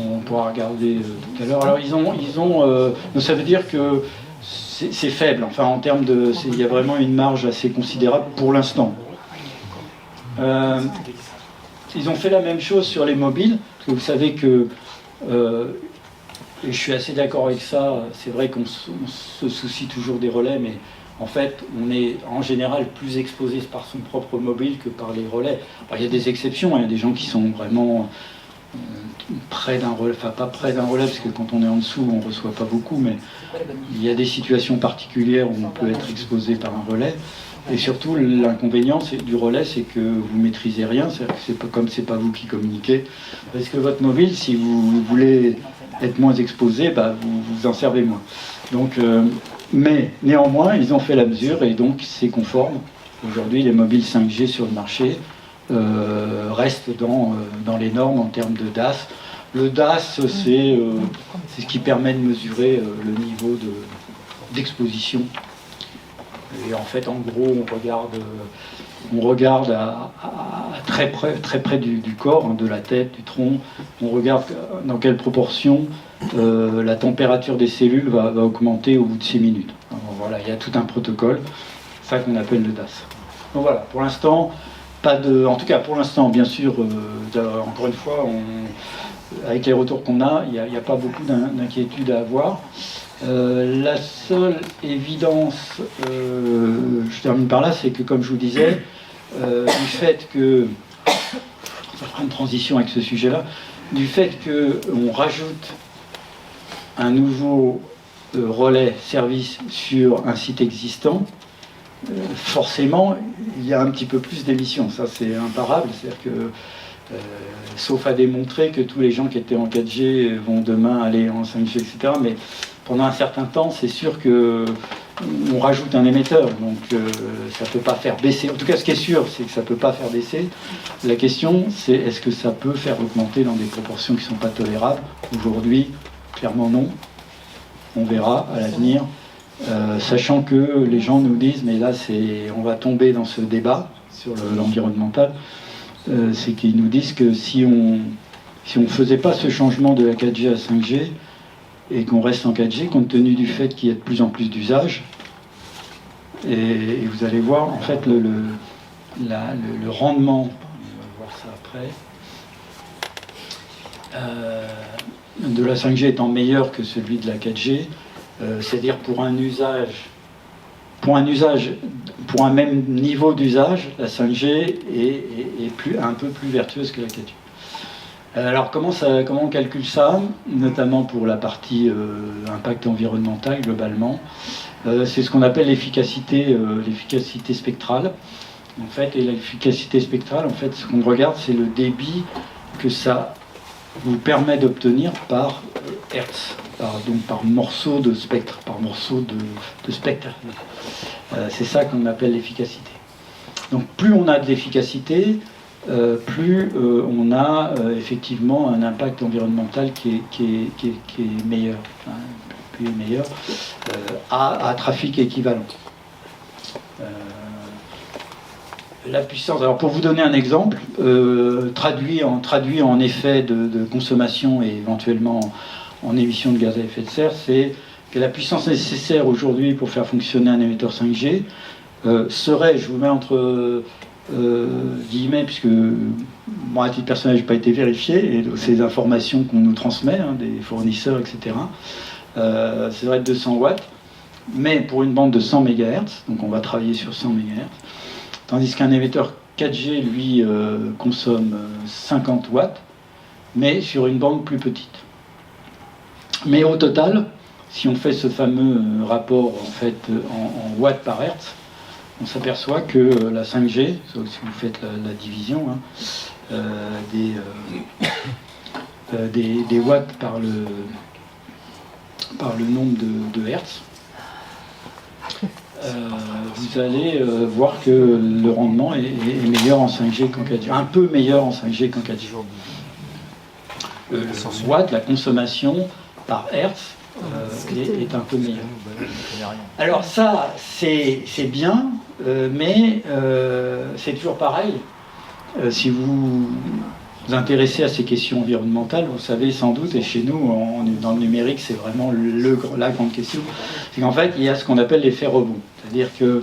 On pourra regarder tout à l'heure. Alors donc ça veut dire que c'est faible, enfin en termes de... Il y a vraiment une marge assez considérable pour l'instant. Ils ont fait la même chose sur les mobiles, parce que vous savez que, et je suis assez d'accord avec ça, c'est vrai qu'on se soucie toujours des relais, mais en fait, on est en général plus exposé par son propre mobile que par les relais. Alors, il y a des exceptions, il y a des gens qui sont vraiment près d'un relais, enfin pas près d'un relais, parce que quand on est en dessous, on ne reçoit pas beaucoup, mais il y a des situations particulières où on peut être exposé par un relais. Et surtout, l'inconvénient du relais, c'est que vous ne maîtrisez rien, c'est-à-dire que comme c'est pas vous qui communiquez, parce que votre mobile, si vous voulez être moins exposé, bah, vous en servez moins. Donc, mais néanmoins, ils ont fait la mesure et donc c'est conforme. Aujourd'hui, les mobiles 5G sur le marché restent dans les normes en termes de DAS. Le DAS, c'est ce qui permet de mesurer le niveau d'exposition. Et en fait, en gros, on regarde à très près du corps, hein, de la tête, du tronc. On regarde dans quelle proportion la température des cellules va augmenter au bout de 6 minutes. Alors, voilà, il y a tout un protocole, ça qu'on appelle le DAS. Donc voilà, pour l'instant, en tout cas pour l'instant, bien sûr, encore une fois, avec les retours qu'on a, il n'y a pas beaucoup d'inquiétude à avoir. La seule évidence, je termine par là, c'est que, comme je vous disais, du fait que, ça fera une transition avec ce sujet-là, du fait qu'on rajoute un nouveau relais service sur un site existant, forcément, il y a un petit peu plus d'émissions. Ça, c'est imparable. C'est-à-dire que, sauf à démontrer que tous les gens qui étaient en 4G vont demain aller en 5G, etc. Mais pendant un certain temps, c'est sûr qu'on rajoute un émetteur, donc ça ne peut pas faire baisser. En tout cas, ce qui est sûr, c'est que ça ne peut pas faire baisser. La question, c'est est-ce que ça peut faire augmenter dans des proportions qui ne sont pas tolérables? Aujourd'hui, clairement non. On verra à l'avenir. Sachant que les gens nous disent, mais là, on va tomber dans ce débat sur l'environnemental, c'est qu'ils nous disent que si on ne faisait pas ce changement de la 4G à 5G, et qu'on reste en 4G, compte tenu du fait qu'il y a de plus en plus d'usages. Et vous allez voir, en fait, le rendement, on va voir ça après, de la 5G étant meilleur que celui de la 4G, c'est-à-dire pour un même niveau d'usage, la 5G est un peu plus vertueuse que la 4G. Alors comment on calcule ça, notamment pour la partie impact environnemental globalement, c'est ce qu'on appelle l'efficacité spectrale. En fait, et l'efficacité spectrale, en fait, ce qu'on regarde, c'est le débit que ça vous permet d'obtenir par hertz, donc par morceau de spectre, par morceau de spectre. C'est ça qu'on appelle l'efficacité. Donc plus on a de l'efficacité, plus on a effectivement un impact environnemental qui est meilleur, hein, plus meilleur à trafic équivalent. La puissance, alors pour vous donner un exemple, traduit en effet de consommation et éventuellement en émissions de gaz à effet de serre, c'est que la puissance nécessaire aujourd'hui pour faire fonctionner un émetteur 5G serait, je vous mets entre guillemets, puisque moi à titre personnel je n'ai pas été vérifié, et ces informations qu'on nous transmet, hein, des fournisseurs, etc., ça devrait être 200 watts, mais pour une bande de 100 MHz, donc on va travailler sur 100 MHz, tandis qu'un émetteur 4G, lui, consomme 50 watts, mais sur une bande plus petite. Mais au total, si on fait ce fameux rapport en fait en watts par hertz, on s'aperçoit que la 5G, si vous faites la division, hein, des watts par le nombre de hertz, vous allez voir que le rendement est meilleur en 5G qu'en 4G, un peu meilleur en 5G qu'en 4G. Le watt, la consommation par hertz, est un peu meilleur. Alors ça, c'est bien, mais c'est toujours pareil. Si vous vous intéressez à ces questions environnementales, vous savez sans doute, et chez nous, dans le numérique, c'est vraiment la grande question, c'est qu'en fait, il y a ce qu'on appelle l'effet rebond. C'est-à-dire que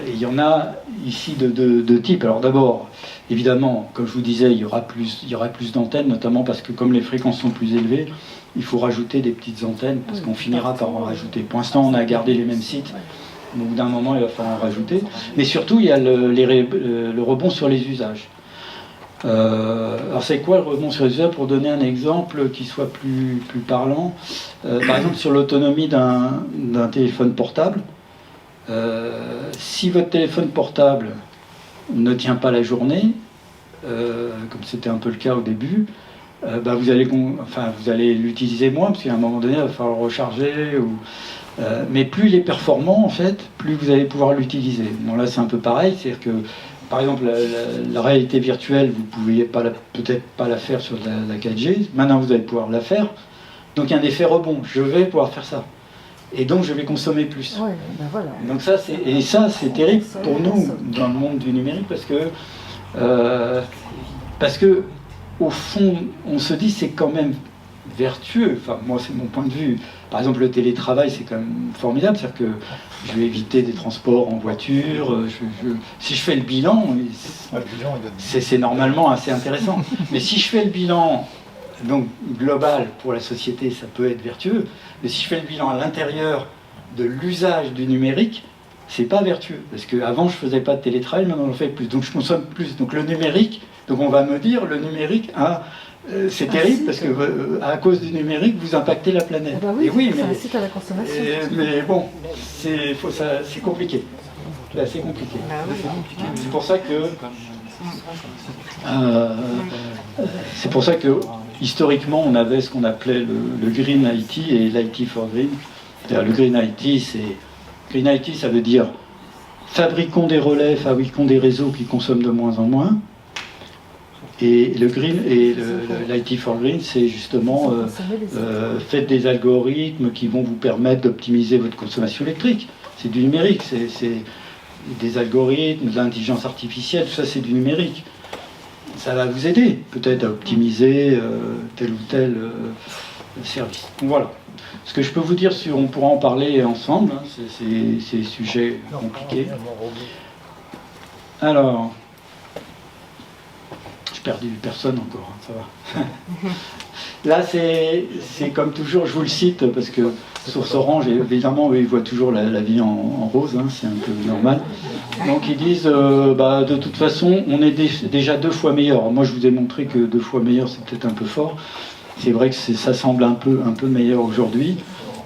il y en a ici de types. Alors d'abord, évidemment, comme je vous disais, il y aura plus d'antennes, notamment parce que comme les fréquences sont plus élevées, il faut rajouter des petites antennes, parce qu'on finira par en rajouter. Pour l'instant, on a gardé les mêmes sites, donc d'un moment, il va falloir en rajouter. Mais surtout, il y a le rebond sur les usages. Alors c'est quoi le rebond sur les usages? Pour donner un exemple qui soit plus parlant, par exemple sur l'autonomie d'un téléphone portable, si votre téléphone portable ne tient pas la journée, comme c'était un peu le cas au début, vous allez l'utiliser moins, parce qu'à un moment donné, il va falloir le recharger. Mais plus il est performant, en fait, plus vous allez pouvoir l'utiliser. Bon, là, c'est un peu pareil, c'est-à-dire que, par exemple, la réalité virtuelle, vous ne pouviez peut-être pas la faire sur la 4G, maintenant vous allez pouvoir la faire. Donc il y a un effet rebond, je vais pouvoir faire ça. Et donc je vais consommer plus. Ouais, ben voilà. Donc ça, c'est terrible pour nous, dans le monde du numérique, parce que au fond, on se dit c'est quand même vertueux. Enfin, moi, c'est mon point de vue. Par exemple, le télétravail, c'est quand même formidable. C'est-à-dire que je vais éviter des transports en voiture. Si je fais le bilan, c'est normalement assez intéressant. Mais si je fais le bilan donc, global pour la société, ça peut être vertueux. Mais si je fais le bilan à l'intérieur de l'usage du numérique, c'est pas vertueux. Parce qu'avant, je faisais pas de télétravail, maintenant, j'en fais plus. Donc, je consomme plus. Donc, le numérique, donc on va me dire, le numérique c'est terrible parce que à cause du numérique, vous impactez la planète. Bah oui, et oui, ça incite à la consommation. Mais bon, c'est compliqué. Là, c'est compliqué. C'est pour ça que historiquement, on avait ce qu'on appelait le Green IT et l'IT for Green. C'est-à-dire, le Green IT, ça veut dire fabriquons des relais, fabriquons des réseaux qui consomment de moins en moins. Et le Green et l'IT for Green, c'est justement faites des algorithmes qui vont vous permettre d'optimiser votre consommation électrique. C'est du numérique, c'est des algorithmes, de l'intelligence artificielle, tout ça c'est du numérique. Ça va vous aider peut-être à optimiser tel ou tel service. Donc voilà. Ce que je peux vous dire, on pourra en parler ensemble, hein, c'est des sujets compliqués. Alors... perdu personne encore, hein, ça va. Là, c'est comme toujours, je vous le cite, parce que Source Orange, évidemment, ils voient toujours la vie en rose, hein, c'est un peu normal. Donc ils disent, de toute façon, on est déjà 2 fois meilleur. Moi, je vous ai montré que 2 fois meilleur, c'est peut-être un peu fort. C'est vrai que ça semble un peu meilleur aujourd'hui,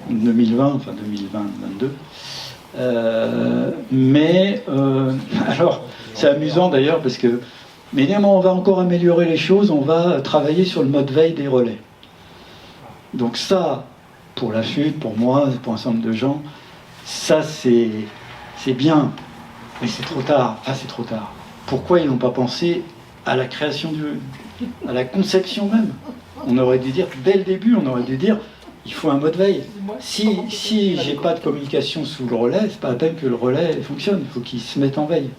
2022. Alors, c'est amusant d'ailleurs, parce que mais néanmoins, on va encore améliorer les choses, on va travailler sur le mode veille des relais. Donc ça, pour la FUT, pour moi, pour un certain nombre de gens, ça c'est bien. Mais c'est trop tard. Ah, c'est trop tard. Pourquoi ils n'ont pas pensé à la création à la conception même? On aurait dû dire, dès le début, on aurait dû dire, il faut un mode veille. Si j'ai pas de communication sous le relais, c'est pas la peine que le relais fonctionne. Il faut qu'il se mette en veille.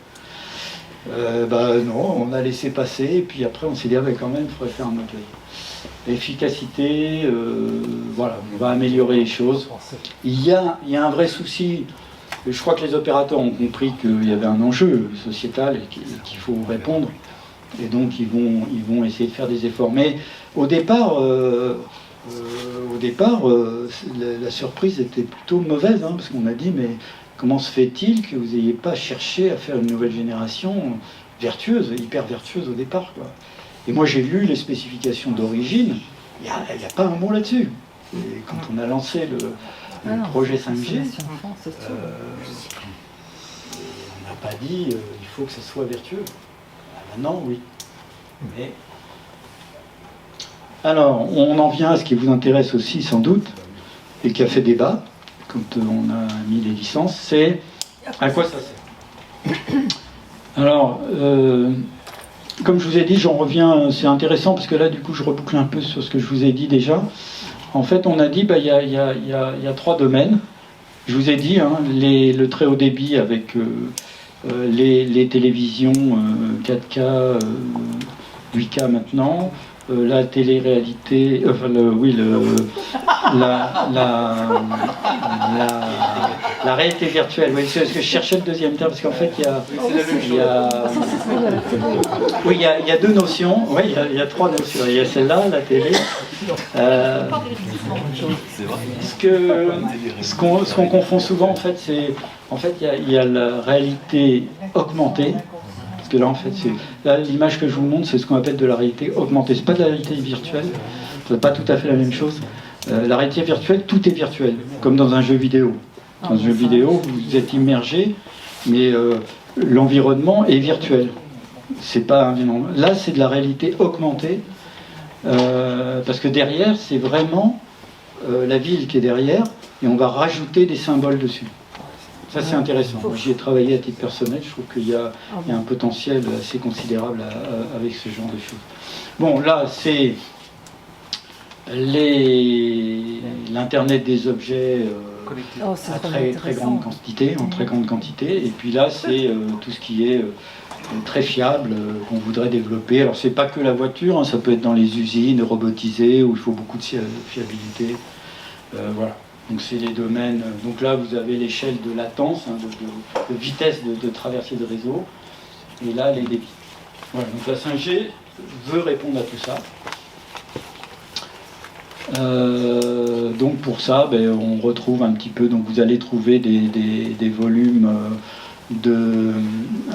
Non, on a laissé passer, et puis après on s'est dit, quand même, il faudrait faire un mode veille. Efficacité, voilà, on va améliorer les choses. Il y a un vrai souci. Je crois que les opérateurs ont compris qu'il y avait un enjeu sociétal et qu'il faut répondre. Et donc ils vont essayer de faire des efforts. Mais au départ, la surprise était plutôt mauvaise, parce qu'on a dit, mais comment se fait-il que vous n'ayez pas cherché à faire une nouvelle génération vertueuse, hyper vertueuse au départ, quoi. Et moi j'ai lu les spécifications d'origine, il n'y a pas un mot là-dessus. Et quand on a lancé le projet 5G, on n'a pas dit il faut que ça soit vertueux. Maintenant, oui. Mais... Alors, on en vient à ce qui vous intéresse aussi, sans doute, et qui a fait débat, quand on a mis les licences, c'est à quoi ça sert. Alors, comme je vous ai dit, j'en reviens, c'est intéressant, parce que là, du coup, je reboucle un peu sur ce que je vous ai dit déjà. En fait, on a dit, il y a 3 domaines. Je vous ai dit, le très haut débit avec les télévisions 4K, 8K maintenant, la télé-réalité, la réalité virtuelle. Oui, c'est ce que je cherchais le deuxième terme, parce qu'en fait, il y a 2 notions. Oui, il y a 3 notions. Il y a celle-là, la télé. Ce qu'on confond souvent, en fait, c'est il y a la réalité augmentée. Parce que là, en fait, l'image que je vous montre, c'est ce qu'on appelle de la réalité augmentée. C'est pas de la réalité virtuelle. C'est pas tout à fait la même chose. La réalité virtuelle, tout est virtuel, comme dans un jeu vidéo. Dans un jeu vidéo, vous êtes immergé, mais l'environnement est virtuel. C'est pas un environnement. Là, c'est de la réalité augmentée, parce que derrière, c'est vraiment la ville qui est derrière, et on va rajouter des symboles dessus. Ça, c'est intéressant. Moi, j'y ai travaillé à titre personnel. Je trouve qu'il y a un potentiel assez considérable avec ce genre de choses. Bon, là, c'est l'Internet des objets à très grande quantité, en très grande quantité. Et puis là, c'est tout ce qui est très fiable qu'on voudrait développer. Alors, c'est pas que la voiture, ça peut être dans les usines robotisées où il faut beaucoup de fiabilité. Voilà. Donc c'est les domaines. Donc là vous avez l'échelle de latence, de vitesse de traversée de réseau, et là les débits. Voilà, donc la 5G veut répondre à tout ça. Donc pour ça, on retrouve un petit peu. Donc vous allez trouver des volumes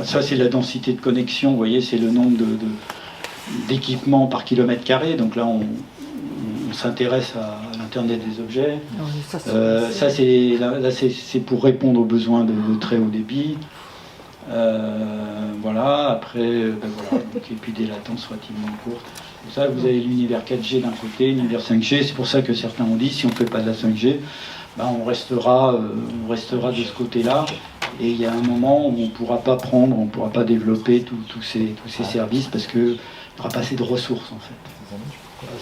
ça c'est la densité de connexion. Vous voyez, c'est le nombre d'équipements par kilomètre carré. Donc là on s'intéresse à l'Internet des objets. Ça, c'est pour répondre aux besoins de très haut débit. Voilà, après, voilà. Donc, et puis des latences relativement courtes. Donc ça, vous avez l'univers 4G d'un côté, l'univers 5G. C'est pour ça que certains ont dit, si on ne fait pas de la 5G, on restera de ce côté-là. Et il y a un moment où on ne pourra pas on ne pourra pas développer tous ces services, parce qu'il n'y aura pas assez de ressources, en fait.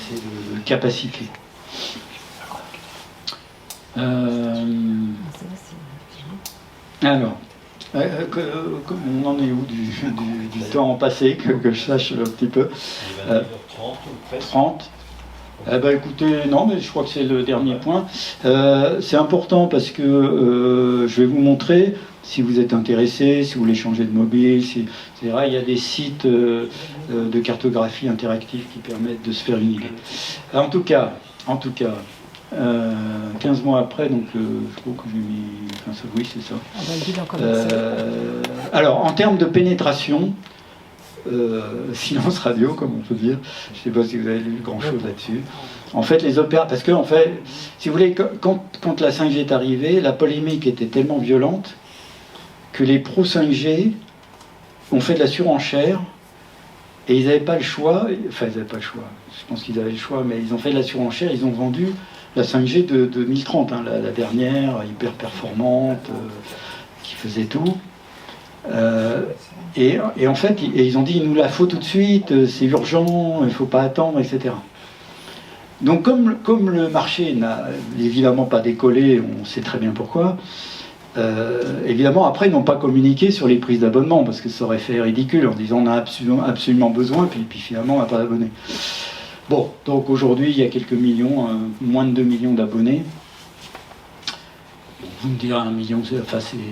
C'est de capacité. Alors, on en est où du temps passé, que je sache un petit peu. 30. Écoutez, non, mais je crois que c'est le dernier point. C'est important parce que je vais vous montrer, si vous êtes intéressé, si vous voulez changer de mobile, etc. Il y a des sites de cartographie interactive qui permettent de se faire une idée. En tout cas, 15 mois après, donc je crois que j'ai mis... Enfin, oui, c'est ça. Alors, en termes de pénétration, silence radio, comme on peut dire. Je ne sais pas si vous avez lu grand-chose là-dessus. En fait, les opérateurs... Parce que, en fait, si vous voulez, quand la 5G est arrivée, la polémique était tellement violente que les pros 5G ont fait de la surenchère et ils n'avaient pas le choix. Enfin, ils n'avaient pas le choix. Je pense qu'ils avaient le choix, mais ils ont fait de la surenchère. Ils ont vendu la 5G de 2030, la dernière, hyper performante, qui faisait tout. Et en fait, ils ont dit, il nous la faut tout de suite, c'est urgent, il ne faut pas attendre, etc. Donc comme le marché n'a évidemment pas décollé, on sait très bien pourquoi, évidemment après ils n'ont pas communiqué sur les prises d'abonnement, parce que ça aurait fait ridicule en disant on a absolument besoin, puis finalement on n'a pas d'abonnés. Bon, donc aujourd'hui il y a quelques millions, moins de 2 millions d'abonnés. Vous me direz 1 million, c'est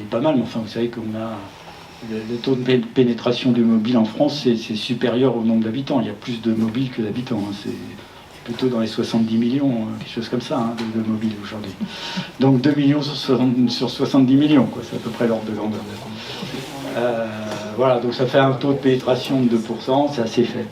pas mal, mais enfin vous savez qu'on a... Le taux de pénétration du mobile en France, c'est supérieur au nombre d'habitants. Il y a plus de mobiles que d'habitants. Hein. C'est plutôt dans les 70 millions, quelque chose comme ça, hein, de mobiles aujourd'hui. Donc 2 millions sur 70 millions, quoi. C'est à peu près l'ordre de grandeur. Voilà, donc ça fait un taux de pénétration de 2%, c'est assez faible.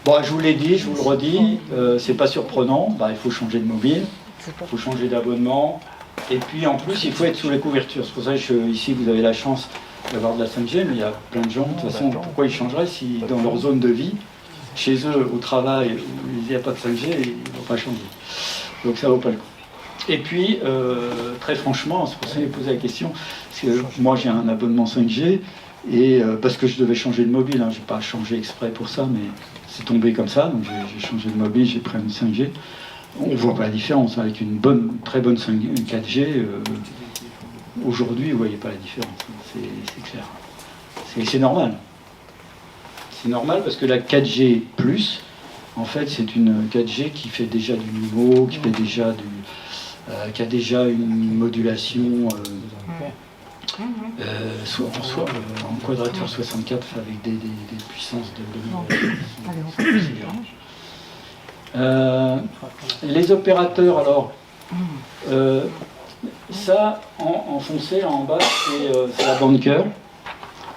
Bon, je vous l'ai dit, je vous le redis, c'est pas surprenant, il faut changer de mobile, il faut changer d'abonnement. Et puis en plus, il faut être sous les couvertures. C'est pour ça que ici, vous avez la chance d'avoir de la 5G, mais il y a plein de gens, de toute façon, pourquoi ils changeraient si dans leur zone de vie, chez eux, au travail, où il n'y a pas de 5G, ils ne vont pas changer. Donc ça ne vaut pas le coup. Et puis, très franchement, c'est pour ça que j'ai posé la question, parce que moi j'ai un abonnement 5G, et parce que je devais changer de mobile, hein, je n'ai pas changé exprès pour ça, mais c'est tombé comme ça, donc j'ai changé de mobile, j'ai pris une 5G. On ne voit pas la différence, avec une très bonne 4G, aujourd'hui, vous ne voyez pas la différence, c'est clair. C'est normal. C'est normal parce que la 4G+, en fait, c'est une 4G qui fait déjà du niveau, qui a déjà une modulation en quadrature 64 avec des puissances de les opérateurs, alors, ça, en foncé, en bas, c'est la bande cœur.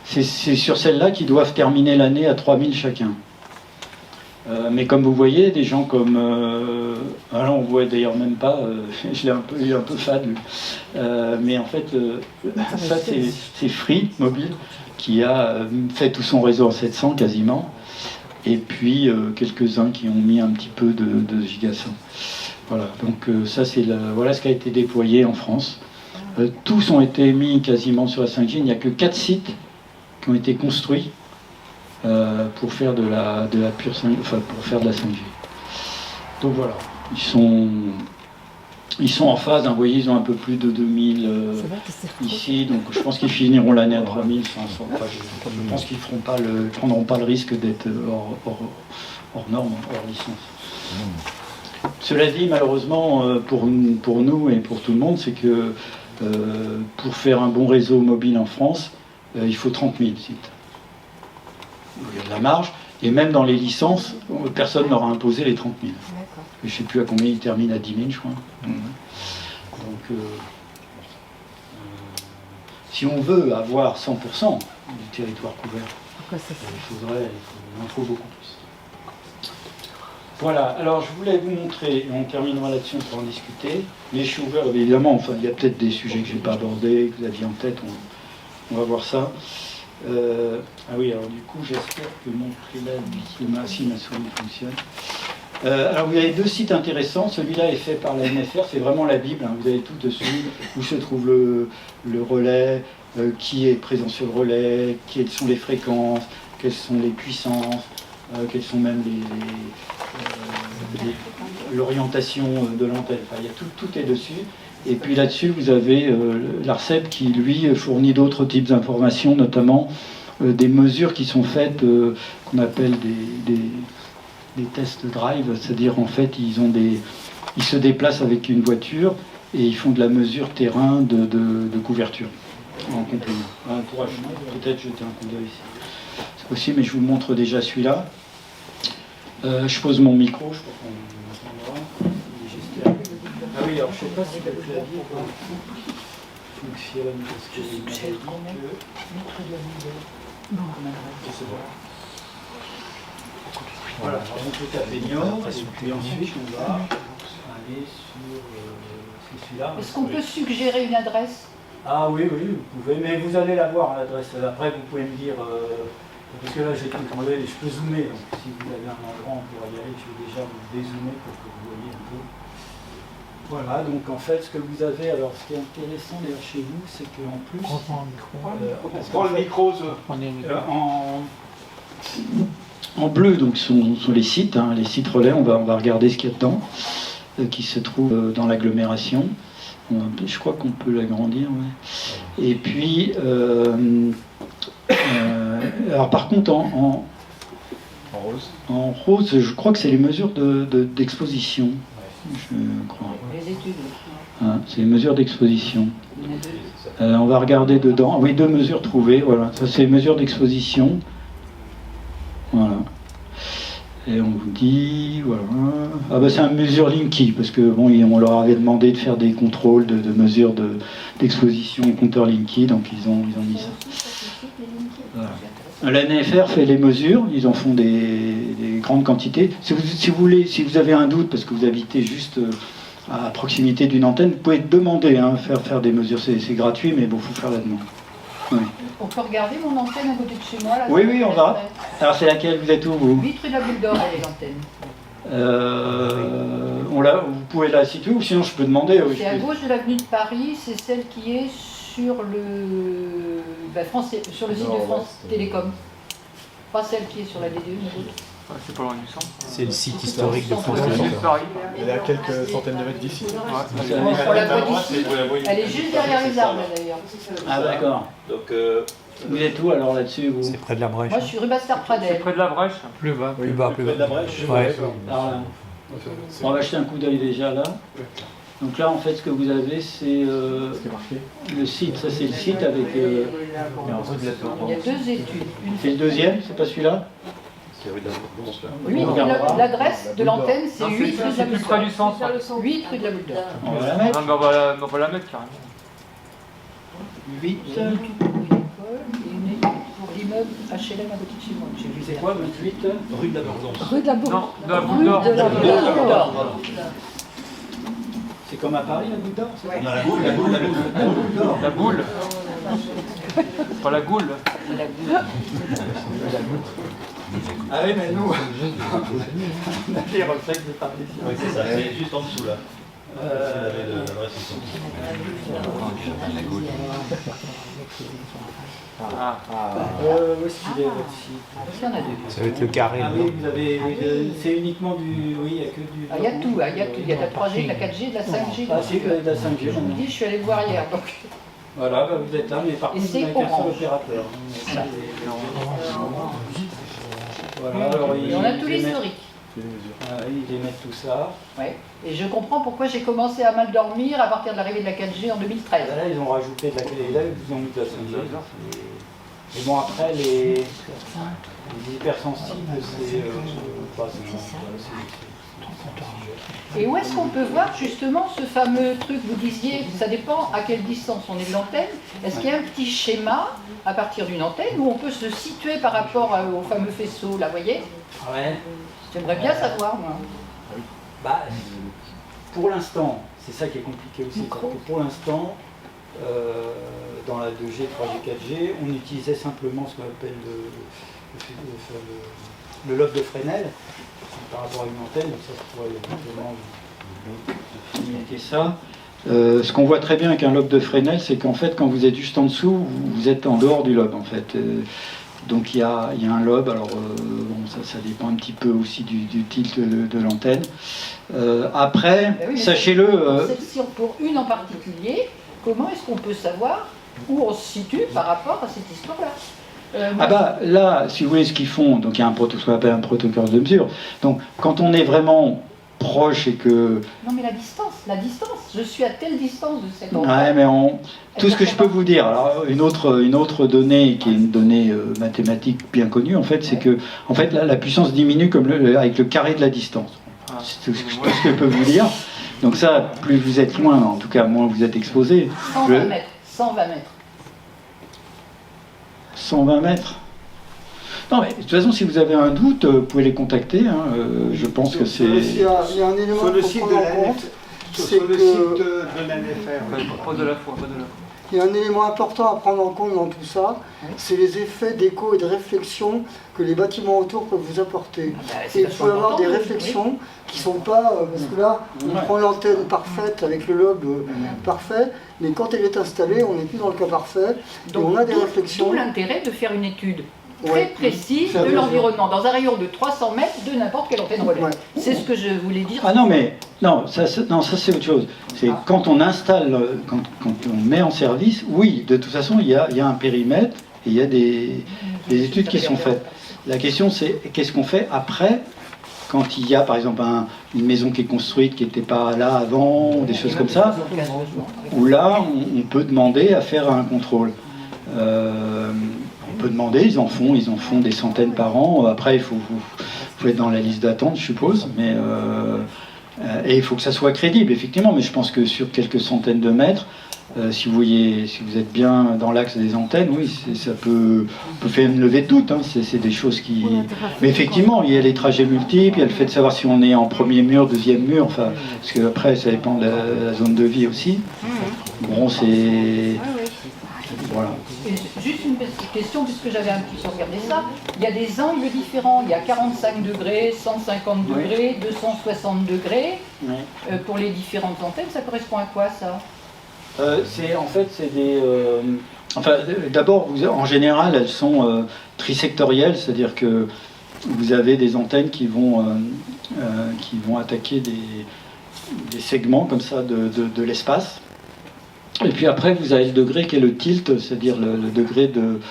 C'est sur celle-là qu'ils doivent terminer l'année à 3000 chacun. Mais comme vous voyez, des gens comme... alors on voit d'ailleurs même pas, je l'ai un peu fade, mais en fait, ça c'est Free Mobile, qui a fait tout son réseau en 700 quasiment, et puis quelques-uns qui ont mis un petit peu de giga 100. Voilà, donc ça c'est voilà ce qui a été déployé en France. Tous ont été mis quasiment sur la 5G, il n'y a que 4 sites qui ont été construits pour faire de la pure 5G, enfin pour faire de la 5G. Donc voilà, ils sont en phase, hein, vous voyez, ils ont un peu plus de 2000 ici, donc je pense qu'ils finiront l'année à 3500. Enfin, je pense qu'ils ne prendront pas le risque d'être hors norme, hors licence. Cela dit, malheureusement, pour nous et pour tout le monde, c'est que pour faire un bon réseau mobile en France, il faut 30 000 sites. Il y a de la marge, et même dans les licences, personne n'aura imposé les 30 000. Je ne sais plus à combien ils terminent, à 10 000, je crois. Donc, si on veut avoir 100% du territoire couvert, il en faut beaucoup plus. Voilà, alors je voulais vous montrer, et on terminera là-dessus, on pourra en discuter. Mais je suis ouvert, évidemment, enfin, il y a peut-être des sujets que je n'ai pas abordés, que vous aviez en tête, on va voir ça. Ah oui, alors du coup, j'espère que mon ma souris fonctionne. Alors vous avez 2 sites intéressants. Celui-là est fait par la NFR, c'est vraiment la Bible, hein. Vous avez tout dessus, où se trouve le relais, qui est présent sur le relais, quelles sont les fréquences, quelles sont les puissances, quelles sont même l'orientation de l'antenne. Enfin, il y a tout est dessus. Et puis là-dessus, vous avez l'ARCEP qui, lui, fournit d'autres types d'informations, notamment des mesures qui sont faites, qu'on appelle des tests drive, c'est-à-dire en fait, ils se déplacent avec une voiture et ils font de la mesure terrain de couverture en complément. On pourra peut-être jeter un coup d'œil ici. C'est possible, mais je vous montre déjà celui-là. Je pose mon micro, je crois qu'on entendra. J'espère. Ah oui, alors je ne sais pas si le clavier fonctionne parce que c'est bon. Voilà, on peut taper Niort, et puis ensuite on va aller sur celui-là. Est-ce qu'on peut suggérer une adresse? Ah oui, vous pouvez, mais vous allez la voir, l'adresse. Après, vous pouvez me dire, parce que là j'ai tout enlevé, je peux zoomer, donc si vous avez un endroit, on pourra y aller. Je vais déjà vous dézoomer pour que vous voyez un peu. Voilà, donc en fait, ce que vous avez, alors ce qui est intéressant d'ailleurs chez vous, c'est qu'en plus, Prends le micro. en bleu, donc sont les sites, hein, les sites relais, on va regarder ce qu'il y a dedans, qui se trouve dans l'agglomération. Je crois qu'on peut l'agrandir, ouais. Et puis, alors par contre, en rose, je crois que c'est les mesures d'exposition, je crois. Les études. Hein, c'est les mesures d'exposition. On va regarder dedans. Oui, 2 mesures trouvées, voilà. Ça, c'est les mesures d'exposition. Voilà. Et on vous dit, voilà. Ah bah c'est un mesure Linky, parce que bon, on leur avait demandé de faire des contrôles de mesures d'exposition au compteur Linky, donc ils ont mis ça. Voilà. La NFR fait les mesures, ils en font des grandes quantités. Si vous avez un doute, parce que vous habitez juste à proximité d'une antenne, vous pouvez demander, hein, faire des mesures, c'est gratuit, mais bon, il faut faire la demande. Oui. On peut regarder mon antenne à côté de chez moi là. Oui, on va. Alors c'est laquelle? Vous êtes où, vous? 8 rue de la Boule d'Or, elle est l'antenne. Vous pouvez la situer, ou sinon je peux demander. C'est à gauche de l'avenue de Paris, c'est celle qui est sur le, sur le site de France Télécom. Pas celle qui est sur la DDE, mais l'autre. C'est pas loin du centre. C'est le site historique de France C'est Télécom. Paris. Elle est à quelques centaines de mètres d'ici. On la voit d'ici. Elle est juste derrière les arbres d'ailleurs. Ah d'accord. Donc vous êtes où alors là-dessus, vous? C'est près de la Brèche. Moi je suis rue Bastard C'est Pradel. près de la Brèche. Plus bas, plus Oui, bas, plus près de bas. la brèche. Ouais. Alors là, on va jeter un coup d'œil déjà là. Donc là, en fait, ce que vous avez, c'est Ce qui est marqué. le site. Ça, c'est le site avec. Il y a 2 études. C'est le deuxième, c'est pas celui-là? Oui, l'adresse de l'antenne c'est Non, 8 rue de la c'est Boule plus près du d'Or. centre. 8 rue de la Boule d'Or. On va la mettre. Non, mais on va la mettre carrément. 8. Il y a une étude pour une école et une étude pour l'immeuble HLM à côté de chez moi. J'ai vu C'est quoi, 28? Rue de la Bordance. Rue de la Boule Non, de la Boule Rue d'Or. de la Boule d'Or. C'est comme à Paris, la Boule d'Or? Ouais. Non, la boule, la boule, la boule. La boule d'or. La boule. Pas la goule. La Boule. Ah oui, mais nous, on a des réflexes de parler ici. Oui, c'est ça, c'est juste en dessous là. Vous avez l'adresse ici. Ah. Où est-ce qu'il est votre site? Il y en a 2. Ça va être le carré. Ah non oui, vous avez. C'est uniquement du. Oui, il n'y a que du. Ah, il y a tout, il y a tout. Il y a de la 3G, de la 4G, de la 5G. Ah, c'est de la 5G. Je vous dis, je suis allé voir hier. Donc. Voilà, bah, vous êtes là, mais par Et contre, vous c'est n'avez qu'un seul orange. opérateur. Ça. Voilà, alors Et on a tout l'historique. ils émettent tout ça. Ouais. Et je comprends pourquoi j'ai commencé à mal dormir à partir de l'arrivée de la 4G en 2013. Là, ils ont rajouté de la qualité, là, ils ont mis de la 5G. Et bon, après, les hypersensibles, c'est pas Et où est-ce qu'on peut voir justement ce fameux truc? Vous disiez, ça dépend à quelle distance on est de l'antenne. Est-ce qu'il y a un petit schéma à partir d'une antenne où on peut se situer par rapport au fameux faisceau, là, vous voyez? Ouais. J'aimerais bien savoir, moi. Bah, pour l'instant, c'est ça qui est compliqué aussi, parce que pour l'instant, dans la 2G, 3G, 4G, on utilisait simplement ce qu'on appelle le lobe de Fresnel par rapport à une antenne, donc ça pourrait éventuellement limiter ça. Ce qu'on voit très bien avec un lobe de Fresnel, c'est qu'en fait, quand vous êtes juste en dessous, vous êtes en dehors du lobe, en fait. Donc il y a un lobe, alors bon, ça dépend un petit peu aussi du tilt de l'antenne. Après, Ben oui, mais sachez-le... Celle-ci, pour une en particulier, comment est-ce qu'on peut savoir où on se situe par rapport à cette histoire-là? Ah bah là, si vous voulez, ce qu'ils font, donc il y a ce qu'on appelle un protocole de mesure. Donc quand on est vraiment proche et que... Non mais la distance, je suis à telle distance de cet endroit. Ouais, mais tout ce que je peux vous dire, alors une autre donnée qui est une donnée mathématique bien connue, en fait, c'est que en fait, la puissance diminue comme avec le carré de la distance. C'est tout ce que je peux vous dire. Donc ça, plus vous êtes loin, en tout cas, moins vous êtes exposé. 120 mètres, 120 mètres. 120 mètres. Non, mais de toute façon, si vous avez un doute, vous pouvez les contacter. Hein, je pense que c'est... Il y a un élément Sur le qu'il site faut de prendre en la compte, sur c'est le que site de l'NFR. Pas de la foi, pas de la foi. il y a un élément important à prendre en compte dans tout ça, c'est les effets d'écho et de réflexion que les bâtiments autour peuvent vous apporter. Et il faut avoir des réflexions qui ne sont pas... parce que là, on prend l'antenne parfaite avec le lobe parfait, mais quand elle est installée, on n'est plus dans le cas parfait. Donc, et on a des réflexions. D'où l'intérêt de faire une étude très Ouais. précise Ça de veut l'environnement, dans un rayon de 300 mètres de n'importe quelle antenne relais. Ouais. C'est ce que je voulais dire. Ah non, mais non, ça c'est autre chose. C'est quand on installe, quand on met en service, oui, de toute façon, il y a un périmètre et il y a des études qui sont faites. La question, c'est qu'est-ce qu'on fait après, quand il y a, par exemple, une maison qui est construite, qui n'était pas là avant, ou des choses comme ça, où là, on peut demander à faire un contrôle. On peut demander, ils en font des centaines par an. Après, il faut être dans la liste d'attente, je suppose, mais et il faut que ça soit crédible, effectivement. Mais je pense que sur quelques centaines de mètres, si vous êtes bien dans l'axe des antennes, oui, ça peut faire une levée de doute. Hein. C'est des choses qui. Mais effectivement, il y a les trajets multiples, il y a le fait de savoir si on est en premier mur, deuxième mur, enfin, parce que après, ça dépend de la zone de vie aussi. Bon, c'est. Voilà. Et juste une petite question, puisque j'avais un petit peu regardé ça. Il y a des angles différents. Il y a 45 degrés, 150 degrés, 260 degrés. Pour les différentes antennes, ça correspond à quoi, ça? C'est des... Enfin, d'abord, en général, elles sont trisectorielles, c'est-à-dire que vous avez des antennes qui vont attaquer des segments comme ça de l'espace. Et puis après, vous avez le degré qui est le tilt, c'est-à-dire le degré de...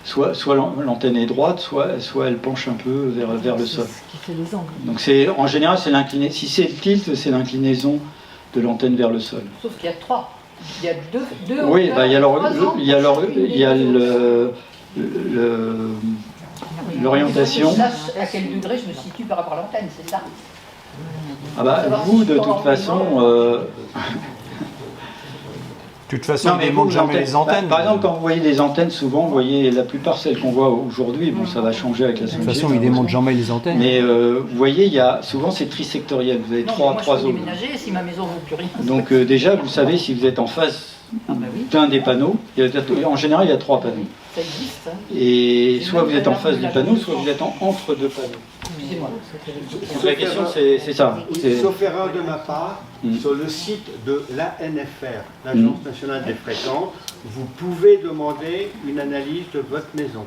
Soit l'antenne est droite, soit elle penche un peu vers le sol. Ce qui fait les angles. Donc en général, c'est l'inclinaison. Si c'est le tilt, c'est l'inclinaison de l'antenne vers le sol. Sauf qu'il y a 3. Il y a deux Oui, hauteurs, il y a l'orientation. Je sache à quel degré je me situe par rapport à l'antenne, c'est ça? Ah bah, vous, de toute façon... De toute façon, ils démontent jamais les antennes. Par exemple, quand vous voyez des antennes, souvent, vous voyez la plupart celles qu'on voit aujourd'hui, bon, ça va changer avec la 5G. De toute façon, ils démontent jamais les antennes. Mais vous voyez, souvent c'est trisectoriel. Vous avez trois zones. Déménager si ma maison ne vaut plus rien. Donc déjà, vous savez si vous êtes en face d'un des panneaux. En général, il y a 3 panneaux. Ça existe. Hein. Et soit vous êtes en face du panneau, soit vous êtes entre 2 panneaux. Excusez-moi. Donc la question, c'est ça. Sauf erreur de ma part, sur le site de l'ANFR, l'Agence nationale des fréquences, vous pouvez demander une analyse de votre maison.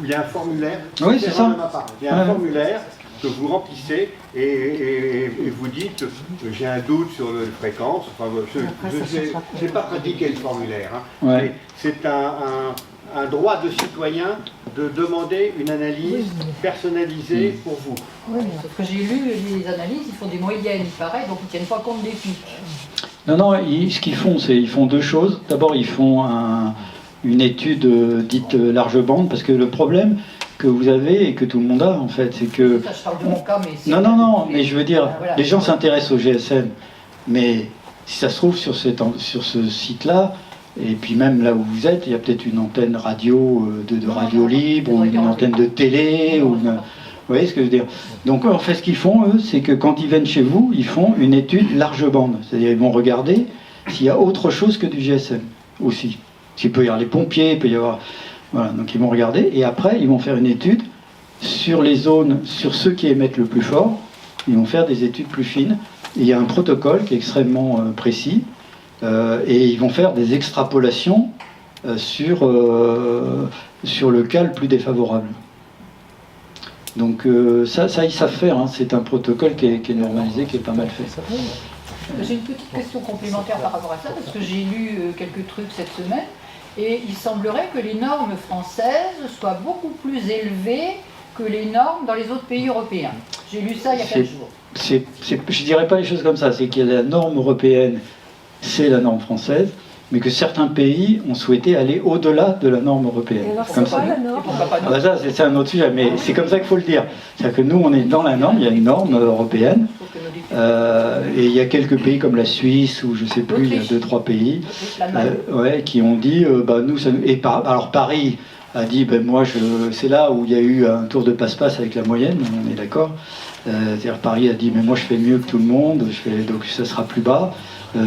Il y a un formulaire. Oui, c'est ça. Il y a un formulaire que vous remplissez et vous dites j'ai un doute sur les fréquences. Enfin, je n'ai pas pratiqué le formulaire. Hein, mais c'est un droit de citoyen de demander une analyse personnalisée pour vous. Oui, sauf que j'ai lu les analyses, ils font des moyennes, pareil, donc ils ne tiennent pas compte des pics. Non, ce qu'ils font, c'est ils font 2 choses. D'abord, ils font une étude dite large bande, parce que le problème que vous avez et que tout le monde a, en fait, c'est que... Ça, je parle de mon cas, mais... Non, mais je veux dire, voilà. Les gens s'intéressent au GSM, mais si ça se trouve sur ce site-là, et puis même là où vous êtes, il y a peut-être une antenne radio, de radio libre, ou une antenne de télé, ou vous voyez ce que je veux dire? Donc en fait, ce qu'ils font, eux, c'est que quand ils viennent chez vous, ils font une étude large bande. C'est-à-dire ils vont regarder s'il y a autre chose que du GSM, aussi. Il peut y avoir les pompiers, il peut y avoir... Voilà, donc ils vont regarder, et après, ils vont faire une étude sur les zones, sur ceux qui émettent le plus fort. Ils vont faire des études plus fines. Et il y a un protocole qui est extrêmement précis, et ils vont faire des extrapolations sur le cas le plus défavorable. Donc ça ils savent faire, hein. C'est un protocole qui est normalisé, qui est pas mal fait. J'ai une petite question complémentaire par rapport à ça, parce que j'ai lu quelques trucs cette semaine, et il semblerait que les normes françaises soient beaucoup plus élevées que les normes dans les autres pays européens. J'ai lu ça il y a 4 jours. Je dirais pas les choses comme ça, c'est que la norme européenne, c'est la norme française, mais que certains pays ont souhaité aller au-delà de la norme européenne. Et alors, comme c'est ça. pas la norme. Ça, c'est un autre sujet, mais c'est comme ça qu'il faut le dire. C'est-à-dire que nous, on est dans la norme, il y a une norme européenne, et il y a quelques pays comme la Suisse, ou je sais plus, il y a 2-3 pays, qui ont dit, nous, alors Paris a dit, moi, c'est là où il y a eu un tour de passe-passe avec la moyenne, on est d'accord. C'est-à-dire Paris a dit, mais moi, je fais mieux que tout le monde, donc ça sera plus bas.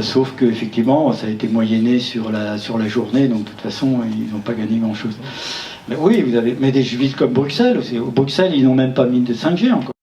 sauf qu'effectivement, ça a été moyenné sur la journée, donc de toute façon, ils n'ont pas gagné grand-chose. Mais oui, vous avez mais des villes comme Bruxelles, Bruxelles, ils n'ont même pas mis de 5G encore.